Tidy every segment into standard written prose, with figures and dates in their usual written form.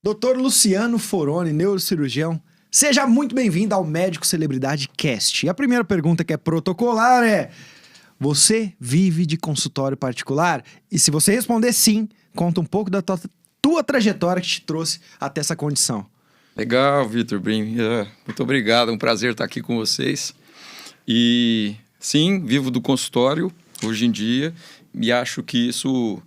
Doutor Luciano Foroni, neurocirurgião, seja muito bem-vindo ao Médico Celebridade Cast. E a primeira pergunta que é protocolar é: você vive de consultório particular? E se você responder sim, conta um pouco da tua trajetória que te trouxe até essa condição. Legal, Vitor. Muito obrigado, é um prazer estar aqui com vocês. E sim, vivo do consultório hoje em dia e acho que isso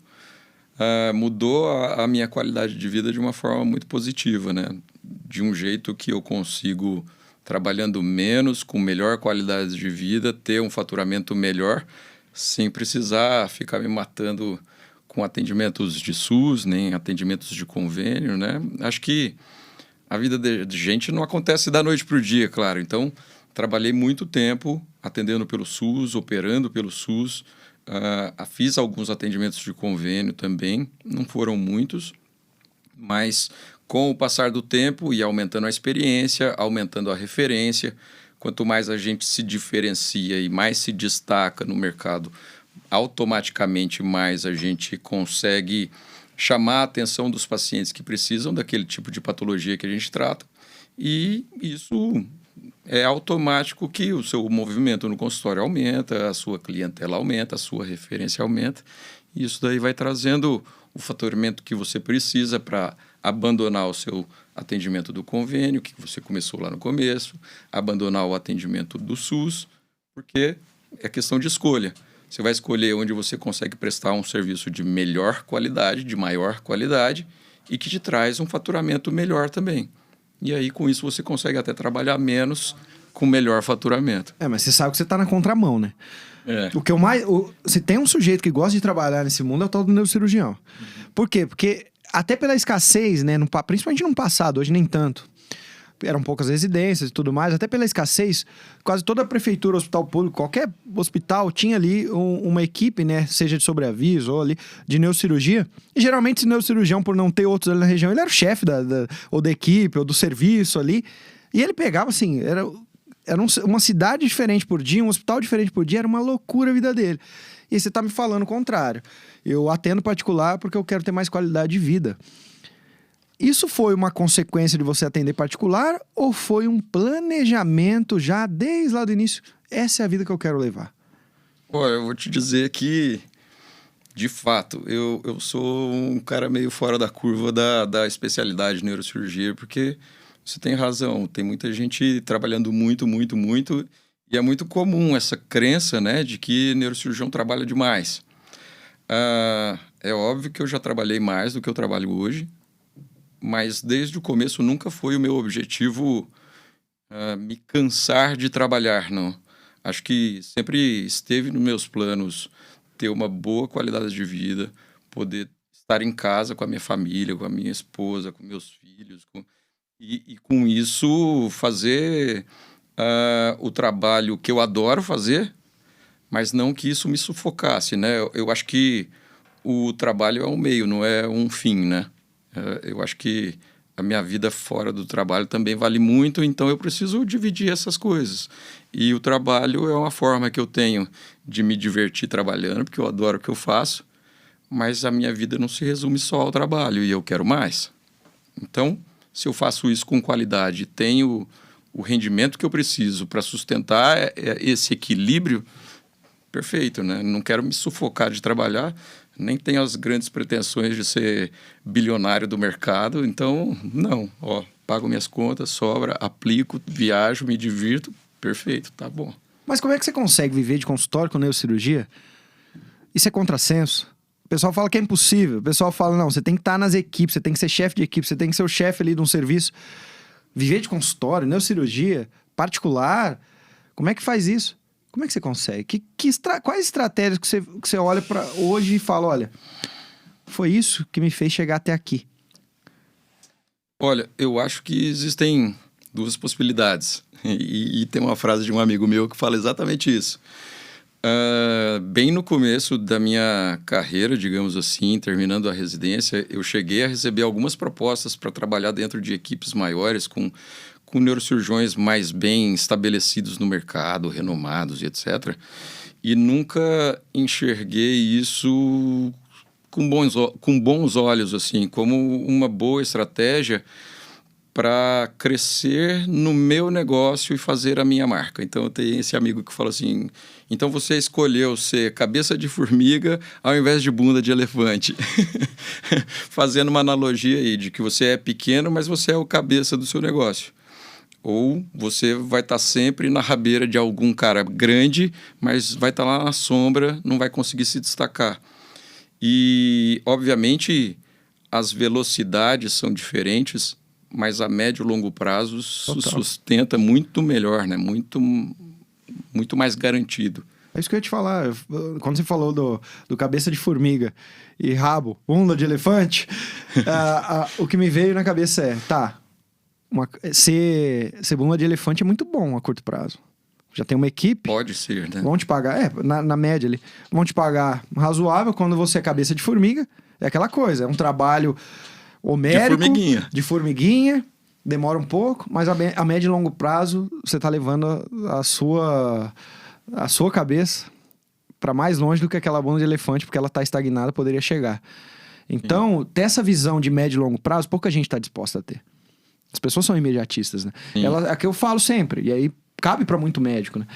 mudou a minha qualidade de vida de uma forma muito positiva, né? De um jeito que eu consigo, trabalhando menos, com melhor qualidade de vida, ter um faturamento melhor, sem precisar ficar me matando com atendimentos de SUS, nem atendimentos de convênio, né? Acho que a vida de gente não acontece da noite para o dia, claro. Então, trabalhei muito tempo atendendo pelo SUS, operando pelo SUS. Fiz alguns atendimentos de convênio também, não foram muitos, mas com o passar do tempo e aumentando a experiência, aumentando a referência, quanto mais a gente se diferencia e mais se destaca no mercado, automaticamente mais a gente consegue chamar a atenção dos pacientes que precisam daquele tipo de patologia que a gente trata, e isso é automático que o seu movimento no consultório aumenta, a sua clientela aumenta, a sua referência aumenta, e isso daí vai trazendo o faturamento que você precisa para abandonar o seu atendimento do convênio, que você começou lá no começo, abandonar o atendimento do SUS, porque é questão de escolha. Você vai escolher onde você consegue prestar um serviço de melhor qualidade, de maior qualidade, e que te traz um faturamento melhor também. E aí, com isso, você consegue até trabalhar menos com melhor faturamento. Mas você sabe que você tá na contramão, né? O que eu mais... se tem um sujeito que gosta de trabalhar nesse mundo, é o tal do neurocirurgião. Por quê? Porque até pela escassez, né? Principalmente no passado, hoje nem tanto. Eram poucas residências e tudo mais, até pela escassez, quase toda a prefeitura, hospital público, qualquer hospital tinha ali uma equipe, né, seja de sobreaviso ou ali, de neurocirurgia, e geralmente esse neurocirurgião, por não ter outros ali na região, ele era o chefe ou da equipe, ou do serviço ali, e ele pegava assim, era uma cidade diferente por dia, um hospital diferente por dia, era uma loucura a vida dele. E você tá me falando o contrário. Eu atendo particular porque eu quero ter mais qualidade de vida. Isso foi uma consequência de você atender particular ou foi um planejamento já desde lá do início? Essa é a vida que eu quero levar. Olha, eu vou te dizer que, de fato, eu sou um cara meio fora da curva da especialidade de neurocirurgia, porque você tem razão, tem muita gente trabalhando muito, muito, muito, e é muito comum essa crença, né, de que neurocirurgião trabalha demais. É óbvio que eu já trabalhei mais do que eu trabalho hoje, mas desde o começo nunca foi o meu objetivo me cansar de trabalhar, não. Acho que sempre esteve nos meus planos ter uma boa qualidade de vida, poder estar em casa com a minha família, com a minha esposa, com meus filhos, e com isso fazer o trabalho que eu adoro fazer, mas não que isso me sufocasse, né? Eu acho que o trabalho é um meio, não é um fim, né? Eu acho que a minha vida fora do trabalho também vale muito, então eu preciso dividir essas coisas. E o trabalho é uma forma que eu tenho de me divertir trabalhando, porque eu adoro o que eu faço, mas a minha vida não se resume só ao trabalho e eu quero mais. Então, se eu faço isso com qualidade, tenho o rendimento que eu preciso para sustentar esse equilíbrio, perfeito, né? Não quero me sufocar de trabalhar, nem tenho as grandes pretensões de ser bilionário do mercado, então, não. Pago minhas contas, sobra, aplico, viajo, me divirto, perfeito, tá bom. Mas como é que você consegue viver de consultório com neurocirurgia? Isso é contrassenso. O pessoal fala que é impossível. O pessoal fala, não, você tem que estar nas equipes, você tem que ser chefe de equipe, você tem que ser o chefe ali de um serviço. Viver de consultório, neurocirurgia, particular, como é que faz isso? Como é que você consegue? Quais estratégias que você olha para hoje e fala, olha, foi isso que me fez chegar até aqui? Olha, eu acho que existem duas possibilidades. E tem uma frase de um amigo meu que fala exatamente isso. Bem no começo da minha carreira, digamos assim, terminando a residência, eu cheguei a receber algumas propostas para trabalhar dentro de equipes maiores com neurocirurgiões mais bem estabelecidos no mercado, renomados e etc. E nunca enxerguei isso com bons olhos, assim, como uma boa estratégia para crescer no meu negócio e fazer a minha marca. Então, eu tenho esse amigo que fala assim, então você escolheu ser cabeça de formiga ao invés de bunda de elefante. Fazendo uma analogia aí de que você é pequeno, mas você é o cabeça do seu negócio. Ou você vai estar sempre na rabeira de algum cara grande, mas vai estar lá na sombra, não vai conseguir se destacar. E, obviamente, as velocidades são diferentes, mas a médio e longo prazo sustenta muito melhor, né? Muito mais garantido. É isso que eu ia te falar. Quando você falou do cabeça de formiga e rabo, bunda de elefante, o que me veio na cabeça é, ser bunda de elefante é muito bom a curto prazo. Já tem uma equipe. Pode ser, né? Vão te pagar, na média ali, vão te pagar razoável. Quando você é cabeça de formiga, é aquela coisa, é um trabalho homérico, de formiguinha, demora um pouco, mas a médio e longo prazo você está levando a sua cabeça para mais longe do que aquela bunda de elefante, porque ela está estagnada, poderia chegar. Então, ter essa visão de médio e longo prazo, pouca gente está disposta a ter. As pessoas são imediatistas, né? É que eu falo sempre, e aí cabe para muito médico, né?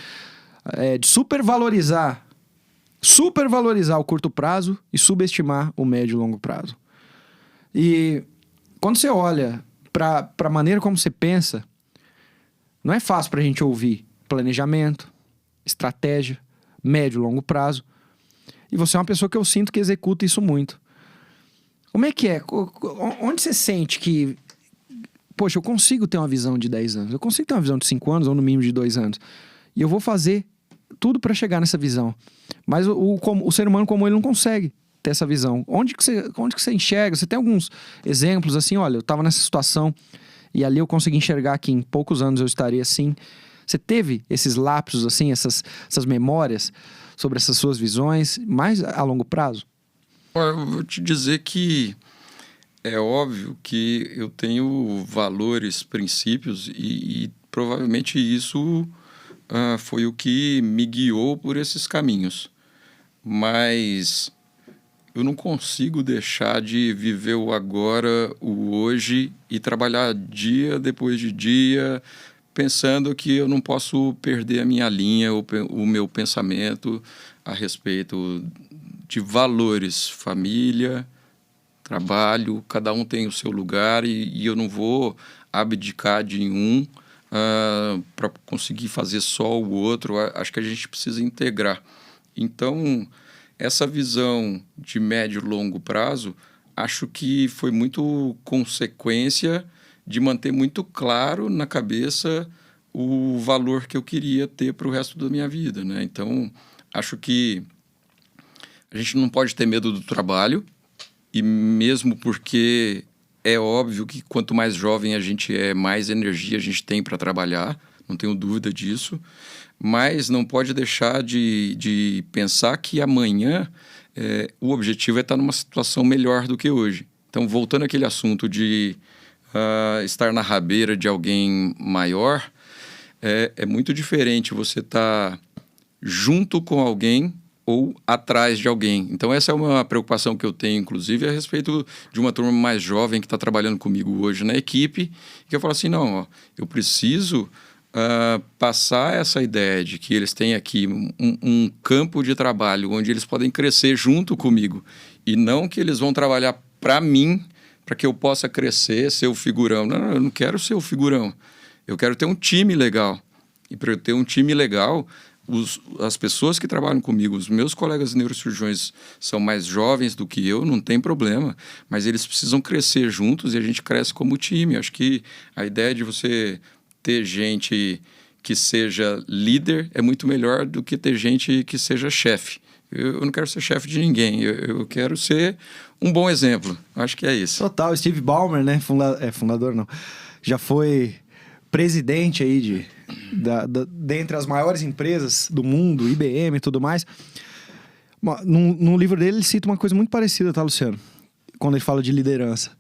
De supervalorizar o curto prazo e subestimar o médio e longo prazo. E quando você olha para a maneira como você pensa, não é fácil para a gente ouvir planejamento, estratégia, médio e longo prazo. E você é uma pessoa que eu sinto que executa isso muito. Como é que é? Onde você sente que, poxa, eu consigo ter uma visão de 10 anos, eu consigo ter uma visão de 5 anos ou no mínimo de 2 anos, e eu vou fazer tudo para chegar nessa visão. Mas o ser humano como ele não consegue ter essa visão. Onde que você enxerga? Você tem alguns exemplos assim, olha, eu estava nessa situação e ali eu consegui enxergar que em poucos anos eu estaria assim. Você teve esses lapsos assim, essas memórias sobre essas suas visões mais a longo prazo? Eu vou te dizer que é óbvio que eu tenho valores, princípios e provavelmente isso foi o que me guiou por esses caminhos. Mas eu não consigo deixar de viver o agora, o hoje e trabalhar dia depois de dia, pensando que eu não posso perder a minha linha, o meu pensamento a respeito de valores, família, trabalho, cada um tem o seu lugar e eu não vou abdicar de um para conseguir fazer só o outro. Acho que a gente precisa integrar. Então, essa visão de médio e longo prazo, acho que foi muito consequência de manter muito claro na cabeça o valor que eu queria ter para o resto da minha vida, né? Então, acho que a gente não pode ter medo do trabalho, e mesmo porque é óbvio que quanto mais jovem a gente é, mais energia a gente tem para trabalhar, não tenho dúvida disso. Mas não pode deixar de pensar que amanhã o objetivo é estar numa situação melhor do que hoje. Então, voltando àquele assunto de estar na rabeira de alguém maior, é muito diferente você estar junto com alguém ou atrás de alguém. Então, essa é uma preocupação que eu tenho, inclusive, a respeito de uma turma mais jovem que está trabalhando comigo hoje na equipe, que eu falo assim, não, eu preciso passar essa ideia de que eles têm aqui um campo de trabalho onde eles podem crescer junto comigo e não que eles vão trabalhar para mim, para que eu possa crescer, ser o figurão. Não, eu não quero ser o figurão. Eu quero ter um time legal. E para eu ter um time legal, as pessoas que trabalham comigo, os meus colegas neurocirurgiões são mais jovens do que eu, não tem problema, mas eles precisam crescer juntos e a gente cresce como time. Acho que a ideia de você ter gente que seja líder é muito melhor do que ter gente que seja chefe. Eu não quero ser chefe de ninguém, eu quero ser um bom exemplo. Acho que é isso. Total, Steve Ballmer, né? Fundador não. Já foi presidente aí dentre as maiores empresas do mundo, IBM e tudo mais. No livro dele, ele cita uma coisa muito parecida, tá, Luciano? Quando ele fala de liderança.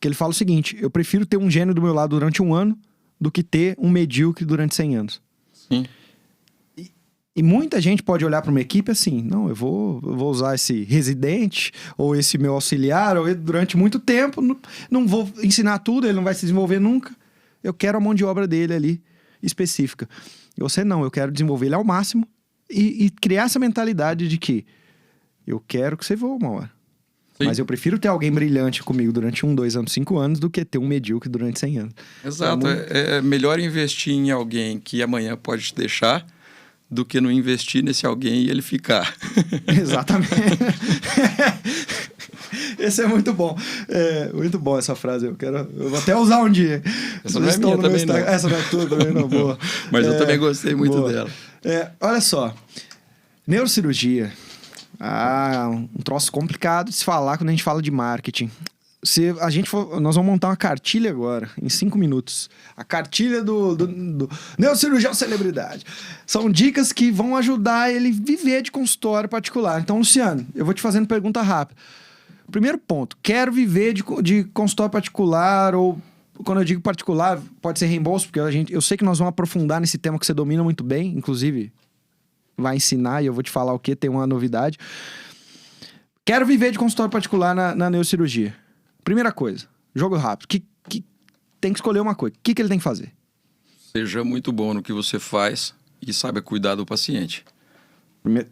Que ele fala o seguinte, eu prefiro ter um gênio do meu lado durante 1 ano do que ter um medíocre durante 100 anos. Sim. E muita gente pode olhar para uma equipe assim, não, eu vou usar esse residente ou esse meu auxiliar ou durante muito tempo, não vou ensinar tudo, ele não vai se desenvolver nunca. Eu quero a mão de obra dele ali, específica. E você não, eu quero desenvolver ele ao máximo e criar essa mentalidade de que eu quero que você voe uma hora. Sim. Mas eu prefiro ter alguém brilhante comigo durante 1, 2 anos, 5 anos do que ter um medíocre durante 100 anos. Exato, é melhor investir em alguém que amanhã pode te deixar do que não investir nesse alguém e ele ficar. Exatamente. Esse é muito bom. Muito bom essa frase. Eu vou até usar um dia. Essa não é minha também, não. Essa não é tua também, não. Boa. Mas eu também gostei muito dela. Olha só. Neurocirurgia. Um troço complicado de se falar quando a gente fala de marketing. Nós vamos montar uma cartilha agora, em 5 minutos. A cartilha do neurocirurgião celebridade. São dicas que vão ajudar ele a viver de consultório particular. Então, Luciano, eu vou te fazendo pergunta rápida. Primeiro ponto, quero viver de consultório particular, ou quando eu digo particular, pode ser reembolso, porque eu sei que nós vamos aprofundar nesse tema que você domina muito bem, inclusive vai ensinar e eu vou te falar o que, tem uma novidade. Quero viver de consultório particular na neurocirurgia. Primeira coisa, jogo rápido. Tem que escolher uma coisa. O que ele tem que fazer? Seja muito bom no que você faz e saiba cuidar do paciente.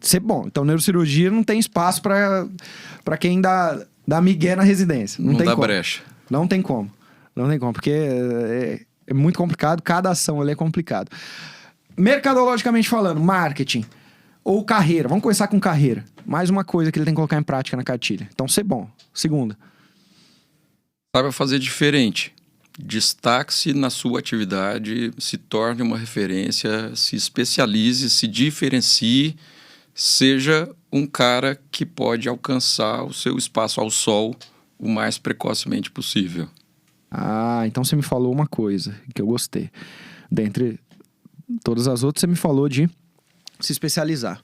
Ser bom. Então, neurocirurgia não tem espaço para quem dá migué na residência. Não tem dá como. brecha. Não tem como. Não tem como, porque é muito complicado. Cada ação ali é complicado. Mercadologicamente falando, marketing ou carreira. Vamos começar com carreira. Mais uma coisa que ele tem que colocar em prática na cartilha. Então, ser bom. Segunda. Saiba fazer diferente. Destaque-se na sua atividade, se torne uma referência, se especialize, se diferencie, seja um cara que pode alcançar o seu espaço ao sol o mais precocemente possível. Então você me falou uma coisa que eu gostei. Dentre todas as outras, você me falou de se especializar.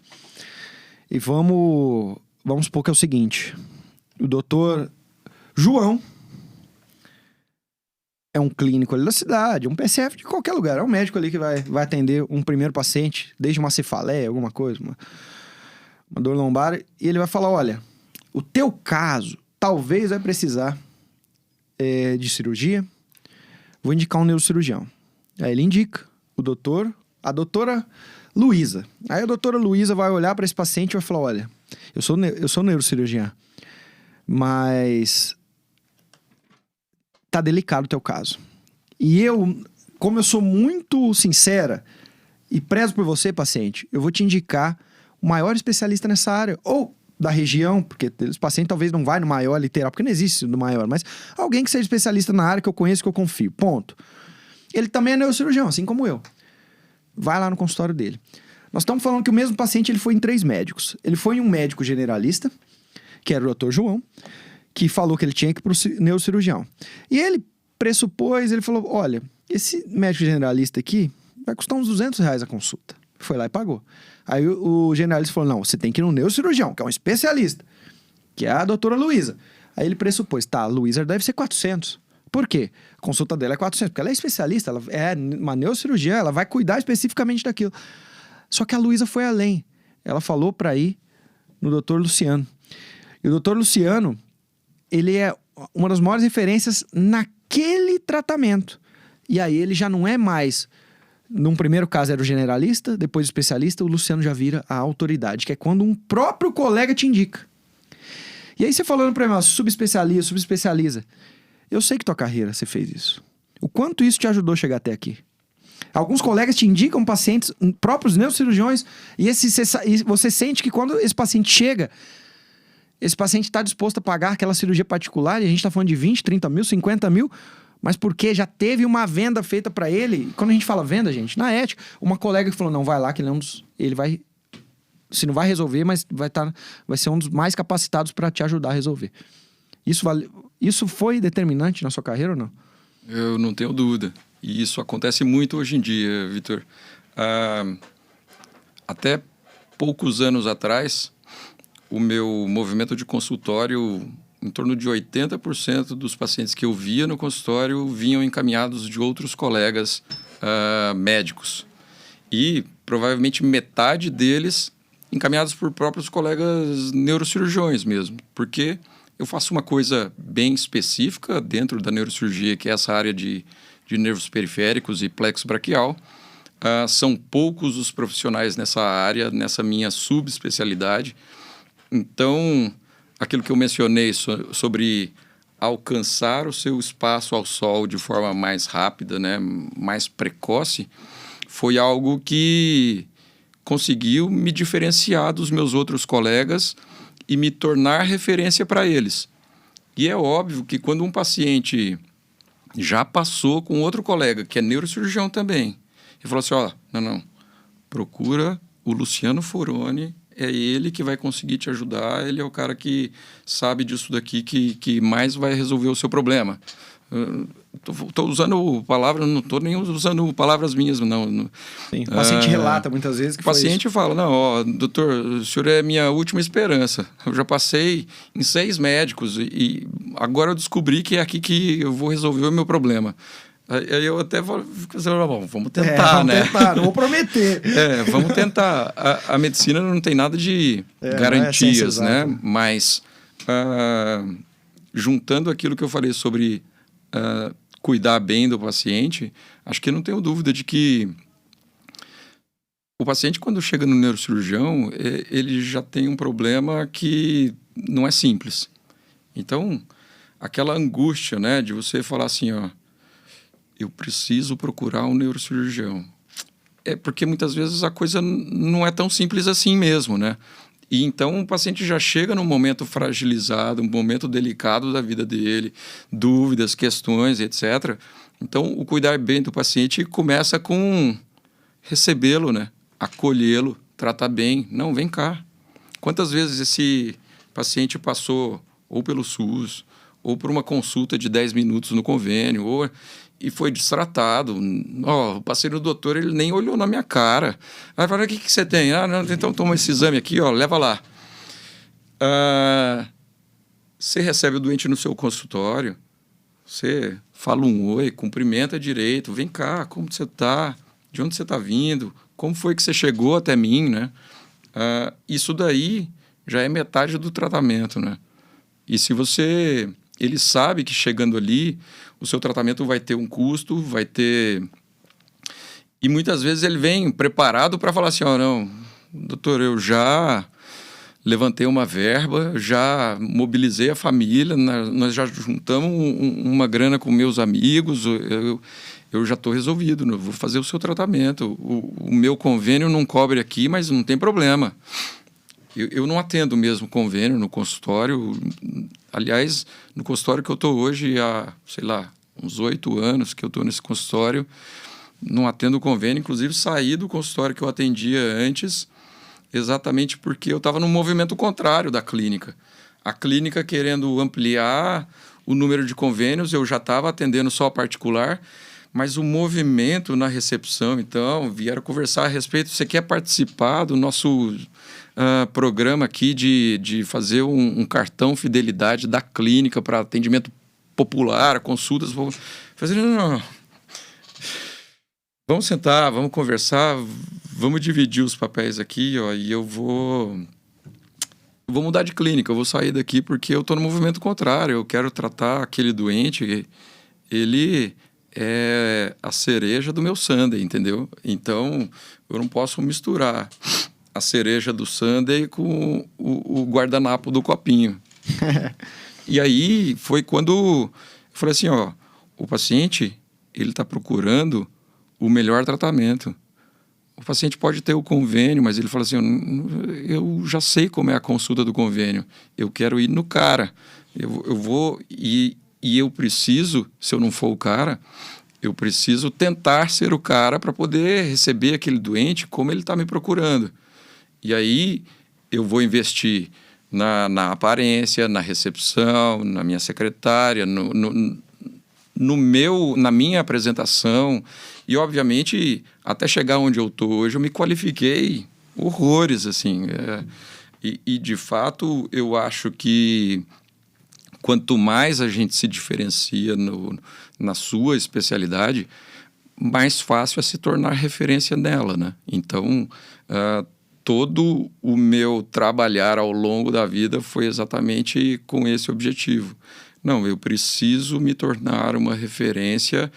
E vamos supor que é o seguinte. O doutor João é um clínico ali da cidade, um PCF de qualquer lugar. É um médico ali que vai atender um primeiro paciente, desde uma cefaleia, alguma coisa, uma dor lombar. E ele vai falar, olha, o teu caso talvez vai precisar de cirurgia. Vou indicar um neurocirurgião. Aí ele indica a doutora Luísa. Aí a doutora Luísa vai olhar para esse paciente e vai falar, olha, eu sou neurocirurgiã, mas tá delicado o teu caso. E como eu sou muito sincera e prezo por você, paciente, eu vou te indicar o maior especialista nessa área, ou da região, porque os pacientes talvez não vai no maior literal, porque não existe no maior, mas alguém que seja especialista na área que eu conheço, que eu confio, ponto. Ele também é neurocirurgião, assim como eu. Vai lá no consultório dele. Nós estamos falando que o mesmo paciente ele foi em 3 médicos. Ele foi em um médico generalista, que era o Dr. João, que falou que ele tinha que ir para o neurocirurgião. E ele pressupôs, ele falou, olha, esse médico generalista aqui vai custar uns R$200 a consulta. Foi lá e pagou. Aí o generalista falou, não, você tem que ir no neurocirurgião, que é um especialista, que é a doutora Luísa. Aí ele pressupôs, a Luísa deve ser 400. Por quê? A consulta dela é 400, porque ela é especialista, ela é uma neurocirurgiã, ela vai cuidar especificamente daquilo. Só que a Luísa foi além. Ela falou para ir no doutor Luciano. E o doutor Luciano, ele é uma das maiores referências naquele tratamento. E aí ele já não é mais... Num primeiro caso era o generalista, depois o especialista, o Luciano já vira a autoridade, que é quando um próprio colega te indica. E aí você falando para mim, subespecializa. Eu sei que tua carreira você fez isso. O quanto isso te ajudou a chegar até aqui. Alguns colegas te indicam pacientes, próprios neurocirurgiões, e você sente que quando esse paciente chega, esse paciente está disposto a pagar aquela cirurgia particular, e a gente está falando de 20, 30 mil, 50 mil, mas porque já teve uma venda feita para ele. Quando a gente fala venda, gente, na ética, uma colega que falou, não, vai lá que ele vai, se não vai resolver, mas vai ser um dos mais capacitados para te ajudar a resolver. Isso foi determinante na sua carreira ou não? Eu não tenho dúvida. E isso acontece muito hoje em dia, Vitor. Até poucos anos atrás, o meu movimento de consultório, em torno de 80% dos pacientes que eu via no consultório vinham encaminhados de outros colegas médicos. E provavelmente metade deles encaminhados por próprios colegas neurocirurgiões mesmo, porque eu faço uma coisa bem específica dentro da neurocirurgia, que é essa área de nervos periféricos e plexo braquial. São poucos os profissionais nessa área, nessa minha subespecialidade. Então, aquilo que eu mencionei sobre alcançar o seu espaço ao sol de forma mais rápida, né, mais precoce, foi algo que conseguiu me diferenciar dos meus outros colegas e me tornar referência para eles. E é óbvio que quando um paciente já passou com outro colega, que é neurocirurgião também, e falou assim, não, procura o Luciano Foroni, é ele que vai conseguir te ajudar, ele é o cara que disso daqui, que mais vai resolver o seu problema. Estou usando palavras, não estou nem usando palavras minhas, não. Sim, o paciente relata muitas vezes que o paciente fala, doutor, o senhor é minha última esperança. Eu já passei em 6 médicos e agora eu descobri que é aqui que eu vou resolver o meu problema. Aí eu até vou dizer, vamos tentar, né? Vamos tentar, não vou prometer. Vamos tentar. A medicina não tem nada de garantias, né? Mas juntando aquilo que eu falei sobre cuidar bem do paciente, acho que não tenho dúvida de que o paciente, quando chega no neurocirurgião, ele já tem um problema que não é simples. Então, aquela angústia, né, de você falar assim, eu preciso procurar um neurocirurgião. É porque muitas vezes a coisa não é tão simples assim mesmo, né? E então o paciente já chega num momento fragilizado, um momento delicado da vida dele, dúvidas, questões, etc. Então, o cuidar bem do paciente começa com recebê-lo, né? Acolhê-lo, tratar bem. Não, vem cá. Quantas vezes esse paciente passou ou pelo SUS, ou por uma consulta de 10 minutos no convênio, e foi destratado. O passei no doutor, ele nem olhou na minha cara. Aí falou, o que você tem? Então toma esse exame aqui, leva lá. Você recebe o doente no seu consultório, você fala um oi, cumprimenta direito, vem cá, como você está? De onde você está vindo? Como foi que você chegou até mim, né? Isso daí já é metade do tratamento, né? E se ele sabe que chegando ali, o seu tratamento vai ter um custo, vai ter... E muitas vezes ele vem preparado para falar assim, não, doutor, eu já levantei uma verba, já mobilizei a família, nós já juntamos uma grana com meus amigos, eu já estou resolvido, eu vou fazer o seu tratamento. O meu convênio não cobre aqui, mas não tem problema. Eu não atendo mesmo convênio no consultório. Aliás, no consultório que eu estou hoje, há, sei lá, uns 8 anos que eu estou nesse consultório, não atendo convênio. Inclusive, saí do consultório que eu atendia antes, exatamente porque eu estava num movimento contrário da clínica. A clínica querendo ampliar o número de convênios, eu já estava atendendo só particular, mas o movimento na recepção, então, vieram conversar a respeito. Você quer participar do nosso programa aqui de fazer um cartão fidelidade da clínica para atendimento popular, consultas? Não. Vamos sentar, vamos conversar, vamos dividir os papéis aqui, e eu vou mudar de clínica, eu vou sair daqui porque eu estou no movimento contrário, eu quero tratar aquele doente, ele é a cereja do meu sundae, entendeu? Então, eu não posso misturar a cereja do sundae com o guardanapo do copinho. E aí foi quando eu falei assim, o paciente, ele está procurando o melhor tratamento. O paciente pode ter o convênio, mas ele fala assim, eu já sei como é a consulta do convênio, eu quero ir no cara, eu vou e eu preciso, se eu não for o cara, eu preciso tentar ser o cara para poder receber aquele doente como ele está me procurando. E aí eu vou investir na aparência, na recepção, na minha secretária, na minha apresentação. E, obviamente, até chegar onde eu estou hoje, eu me qualifiquei horrores, assim. E, de fato, eu acho que quanto mais a gente se diferencia na sua especialidade, mais fácil é se tornar referência nela, né? Então, todo o meu trabalhar ao longo da vida foi exatamente com esse objetivo. Não, eu preciso me tornar uma referência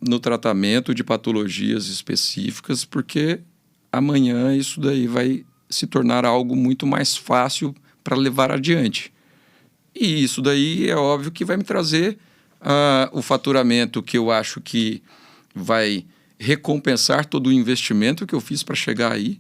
no tratamento de patologias específicas, porque amanhã isso daí vai se tornar algo muito mais fácil para levar adiante. E isso daí é óbvio que vai me trazer o faturamento que eu acho que vai recompensar todo o investimento que eu fiz para chegar aí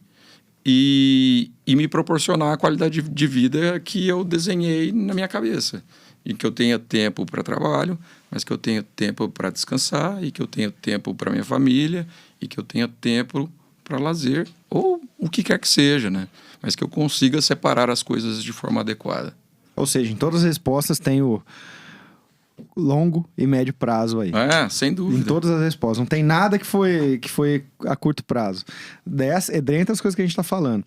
e me proporcionar a qualidade de vida que eu desenhei na minha cabeça. E que eu tenha tempo para trabalho, mas que eu tenha tempo para descansar, e que eu tenha tempo para minha família, e que eu tenha tempo para lazer, ou o que quer que seja, né? Mas que eu consiga separar as coisas de forma adequada. Ou seja, em todas as respostas tem o longo e médio prazo aí. Sem dúvida. Em todas as respostas. Não tem nada que foi a curto prazo. Dentre as coisas que a gente está falando.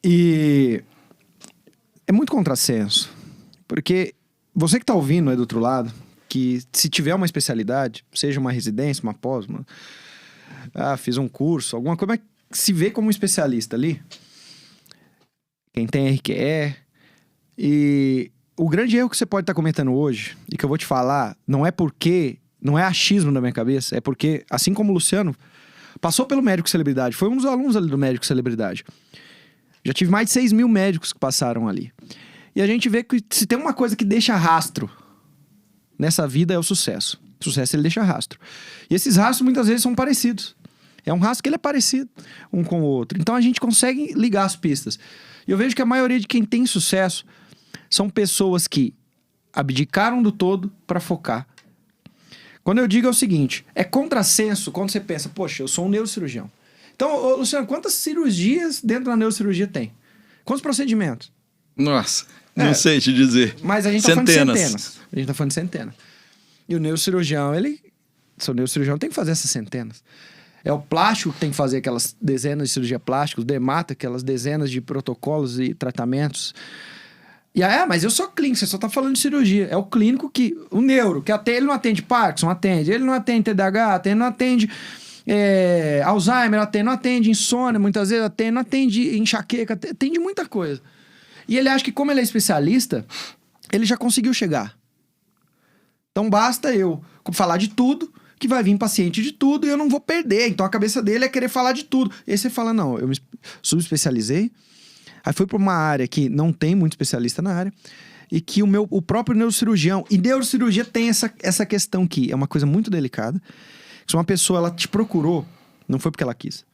E é muito contrassenso. Porque você que está ouvindo aí do outro lado, que se tiver uma especialidade, seja uma residência, uma pós, fiz um curso, alguma coisa, mas se vê como um especialista ali. Quem tem RQE. E o grande erro que você pode estar cometendo hoje, e que eu vou te falar, não é achismo na minha cabeça, é porque, assim como o Luciano, passou pelo médico celebridade, foi um dos alunos ali do médico celebridade. Já tive mais de 6 mil médicos que passaram ali. E a gente vê que se tem uma coisa que deixa rastro nessa vida é o sucesso. O sucesso, ele deixa rastro. E esses rastros muitas vezes são parecidos. É um rastro que ele é parecido um com o outro. Então a gente consegue ligar as pistas. E eu vejo que a maioria de quem tem sucesso são pessoas que abdicaram do todo para focar. Quando eu digo é o seguinte, é contrassenso quando você pensa, poxa, eu sou um neurocirurgião. Então, Luciano, quantas cirurgias dentro da neurocirurgia tem? Quantos procedimentos? Nossa, não sei te dizer. Mas a gente tá falando de centenas. A gente tá falando de centenas. E o neurocirurgião, seu neurocirurgião tem que fazer essas centenas. É o plástico que tem que fazer aquelas dezenas de cirurgia plástica, o dermato, aquelas dezenas de protocolos e tratamentos. E aí, mas eu sou clínico, você só tá falando de cirurgia. É o clínico que... O neuro, que até ele não atende Parkinson, atende. Ele não atende TDAH, ele não atende Alzheimer, não atende insônia, muitas vezes atende, não atende enxaqueca, atende muita coisa. E ele acha que como ele é especialista, ele já conseguiu chegar. Então basta eu falar de tudo, que vai vir paciente de tudo e eu não vou perder. Então a cabeça dele é querer falar de tudo. E aí você fala, não, eu me subespecializei. Aí fui para uma área que não tem muito especialista na área e que o próprio neurocirurgião... E neurocirurgia tem essa questão que é uma coisa muito delicada. Se uma pessoa, ela te procurou, não foi porque ela quis.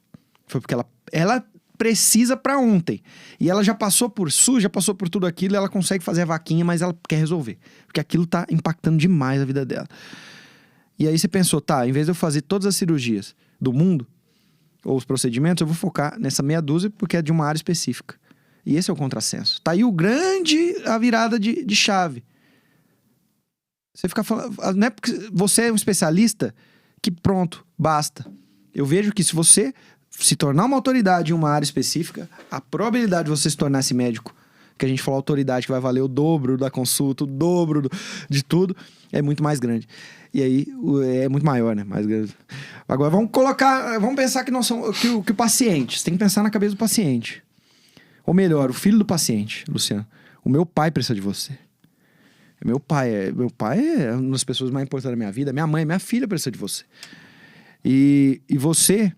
Foi porque ela precisa para ontem. E ela já passou por SUS, já passou por tudo aquilo, ela consegue fazer a vaquinha, mas ela quer resolver. Porque aquilo tá impactando demais a vida dela. E aí você pensou, em vez de eu fazer todas as cirurgias do mundo, ou os procedimentos, eu vou focar nessa meia dúzia porque é de uma área específica. E esse é o contrassenso. Tá aí a virada de chave. Você fica falando... Não é porque você é um especialista que pronto, basta. Eu vejo que se você se tornar uma autoridade em uma área específica, a probabilidade de você se tornar esse médico, que a gente falou autoridade, que vai valer o dobro da consulta, o dobro de tudo, é muito mais grande. E aí, é muito maior, né? Mais grande. Agora, vamos pensar que nós somos... Que o paciente, você tem que pensar na cabeça do paciente. Ou melhor, o filho do paciente, Luciano. O meu pai precisa de você. Meu pai é uma das pessoas mais importantes da minha vida. Minha mãe, minha filha precisa de você. E você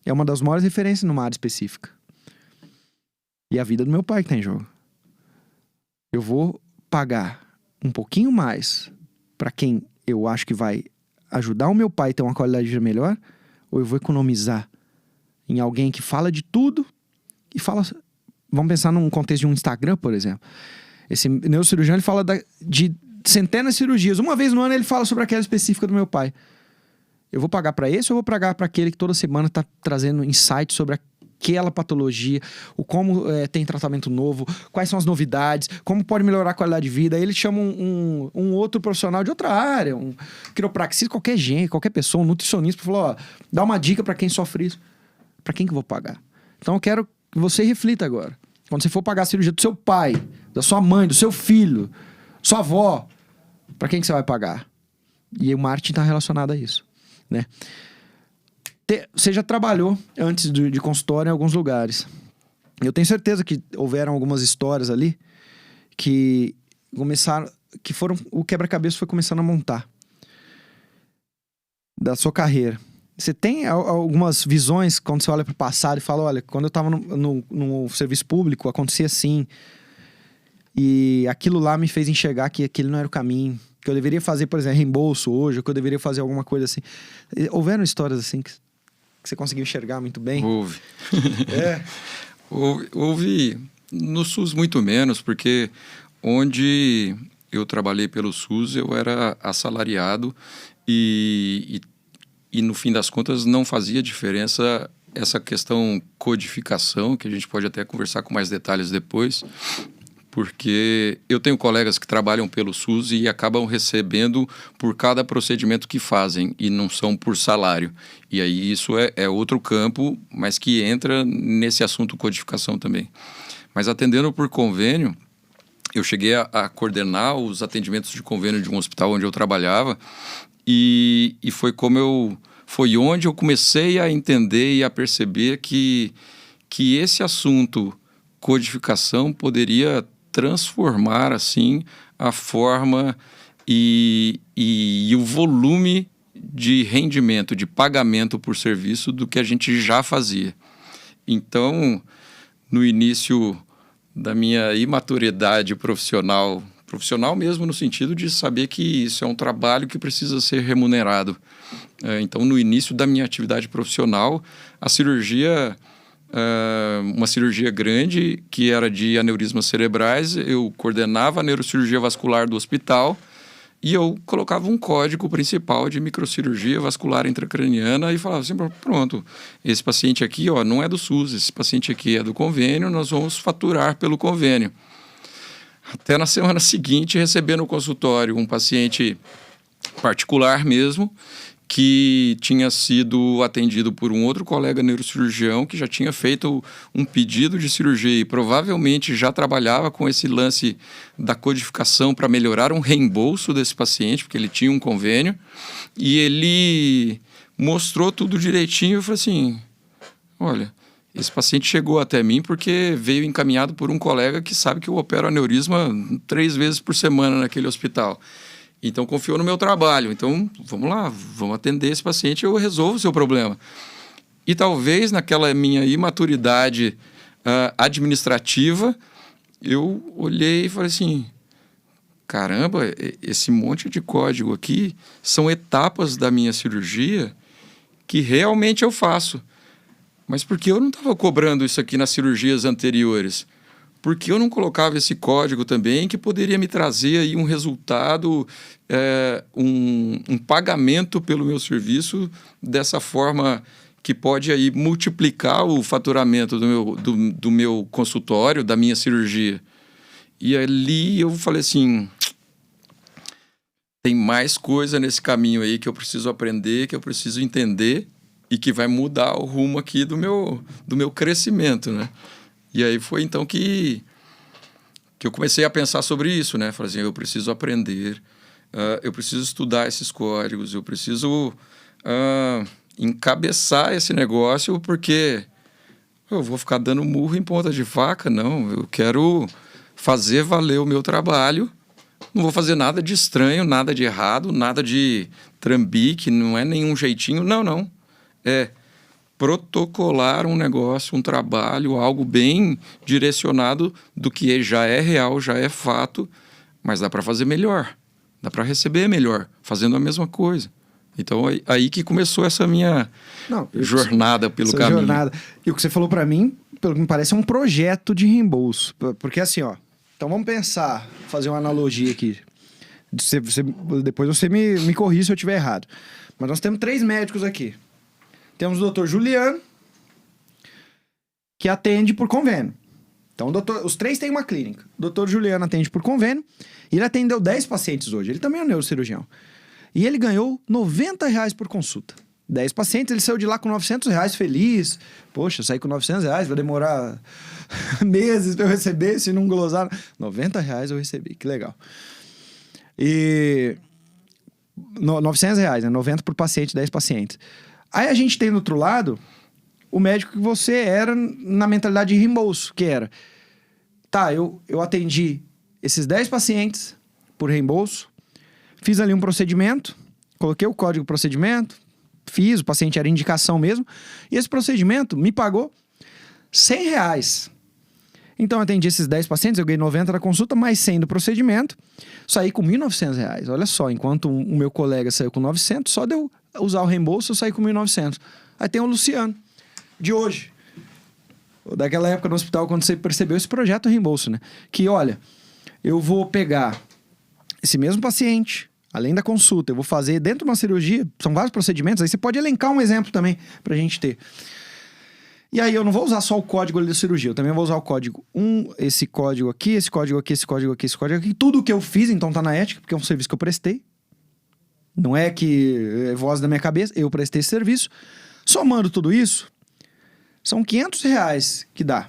é uma das maiores referências numa área específica. E a vida do meu pai que tá em jogo. Eu vou pagar um pouquinho mais para quem eu acho que vai ajudar o meu pai a ter uma qualidade de vida melhor, ou eu vou economizar em alguém que fala de tudo e fala... Vamos pensar num contexto de um Instagram, por exemplo. Esse neurocirurgião, ele fala de centenas de cirurgias. Uma vez no ano ele fala sobre aquela específica do meu pai. Eu vou pagar para esse ou eu vou pagar para aquele que toda semana está trazendo insights sobre aquela patologia, como tem tratamento novo, quais são as novidades, como pode melhorar a qualidade de vida. Aí ele chama um outro profissional de outra área, um quiropraxista, qualquer pessoa, um nutricionista, para falar, dá uma dica para quem sofre isso. Para quem que eu vou pagar? Então eu quero que você reflita agora. Quando você for pagar a cirurgia do seu pai, da sua mãe, do seu filho, sua avó, para quem que você vai pagar? E o marketing está relacionado a isso. né? Você já trabalhou antes de consultório em alguns lugares. Eu tenho certeza que houveram algumas histórias ali que começaram, que foram, o quebra-cabeça foi começando a montar da sua carreira. Você tem algumas visões quando você olha para o passado e fala, olha, quando eu estava no serviço público, acontecia assim, e aquilo lá me fez enxergar que aquele não era o caminho, que eu deveria fazer, por exemplo, reembolso hoje, ou que eu deveria fazer alguma coisa assim. Houveram histórias assim que você conseguiu enxergar muito bem? Houve. Houve no SUS muito menos, porque onde eu trabalhei pelo SUS eu era assalariado e no fim das contas não fazia diferença essa questão codificação, que a gente pode até conversar com mais detalhes depois, porque eu tenho colegas que trabalham pelo SUS e acabam recebendo por cada procedimento que fazem e não são por salário. E aí isso é outro campo, mas que entra nesse assunto codificação também. Mas atendendo por convênio, eu cheguei a coordenar os atendimentos de convênio de um hospital onde eu trabalhava e foi onde eu comecei a entender e a perceber que esse assunto codificação poderia transformar assim a forma e o volume de rendimento, de pagamento por serviço do que a gente já fazia. Então, no início da minha imaturidade profissional mesmo no sentido de saber que isso é um trabalho que precisa ser remunerado. Então, no início da minha atividade profissional, a cirurgia... uma cirurgia grande que era de aneurismas cerebrais, eu coordenava a neurocirurgia vascular do hospital e eu colocava um código principal de microcirurgia vascular intracraniana e falava assim, pronto, esse paciente aqui não é do SUS, esse paciente aqui é do convênio, nós vamos faturar pelo convênio. Até na semana seguinte, receber no consultório um paciente particular mesmo, que tinha sido atendido por um outro colega neurocirurgião que já tinha feito um pedido de cirurgia e provavelmente já trabalhava com esse lance da codificação para melhorar um reembolso desse paciente, porque ele tinha um convênio, e ele mostrou tudo direitinho e falou assim, olha, esse paciente chegou até mim porque veio encaminhado por um colega que sabe que eu opero aneurisma 3 vezes por semana naquele hospital. Então, confiou no meu trabalho. Então, vamos lá, vamos atender esse paciente e eu resolvo o seu problema. E talvez naquela minha imaturidade administrativa, eu olhei e falei assim, caramba, esse monte de código aqui são etapas da minha cirurgia que realmente eu faço. Mas por que eu não estava cobrando isso aqui nas cirurgias anteriores? Por que eu não colocava esse código também que poderia me trazer aí um resultado, um pagamento pelo meu serviço dessa forma que pode aí multiplicar o faturamento do meu consultório, da minha cirurgia? E ali eu falei assim, tem mais coisa nesse caminho aí que eu preciso aprender, que eu preciso entender e que vai mudar o rumo aqui do meu crescimento, né? E aí foi então que eu comecei a pensar sobre isso, né? Falei assim, eu preciso aprender, eu preciso estudar esses códigos, eu preciso encabeçar esse negócio, porque eu vou ficar dando murro em ponta de faca, não. Eu quero fazer valer o meu trabalho, não vou fazer nada de estranho, nada de errado, nada de trambique, não é nenhum jeitinho, não. É protocolar um negócio, um trabalho, algo bem direcionado do que já é real, já é fato, mas dá para fazer melhor, dá para receber melhor, fazendo a mesma coisa. Então, aí que começou essa minha jornada pelo caminho. Jornada. E o que você falou para mim, pelo que me parece, é um projeto de reembolso. Porque assim, então vamos pensar, fazer uma analogia aqui. Depois você me corrige se eu estiver errado. Mas nós temos 3 médicos aqui. Temos o Dr. Juliano, que atende por convênio. Então, os 3 têm uma clínica. O Dr. Juliano atende por convênio e ele atendeu 10 pacientes hoje. Ele também é um neurocirurgião. E ele ganhou R$90 por consulta. 10 pacientes, ele saiu de lá com R$900 feliz. Poxa, eu saí com R$900, vai demorar meses para eu receber, se não glosar. R$90 eu recebi, que legal. E R$900, né? 90 por paciente, 10 pacientes. Aí a gente tem do outro lado o médico que você era na mentalidade de reembolso, que era... Tá, eu atendi esses 10 pacientes por reembolso, fiz ali um procedimento, coloquei o código do procedimento, fiz, o paciente era indicação mesmo, e esse procedimento me pagou R$100. Então eu atendi esses 10 pacientes, eu ganhei 90 da consulta, mais 100 do procedimento, saí com R$1.900. Olha só, enquanto o meu colega saiu com 900, só de eu usar o reembolso eu saí com 1.900. Aí tem o Luciano, de hoje, daquela época no hospital, quando você percebeu esse projeto reembolso, né? Que, olha, eu vou pegar esse mesmo paciente, além da consulta, eu vou fazer dentro de uma cirurgia, são vários procedimentos, aí você pode elencar um exemplo também pra gente ter. E aí eu não vou usar só o código ali da cirurgia, eu também vou usar o código esse código aqui, esse código aqui, esse código aqui, esse código aqui, tudo que eu fiz, então tá na ética, porque é um serviço que eu prestei. Não é que é voz da minha cabeça, eu prestei esse serviço. Somando tudo isso, são R$500 que dá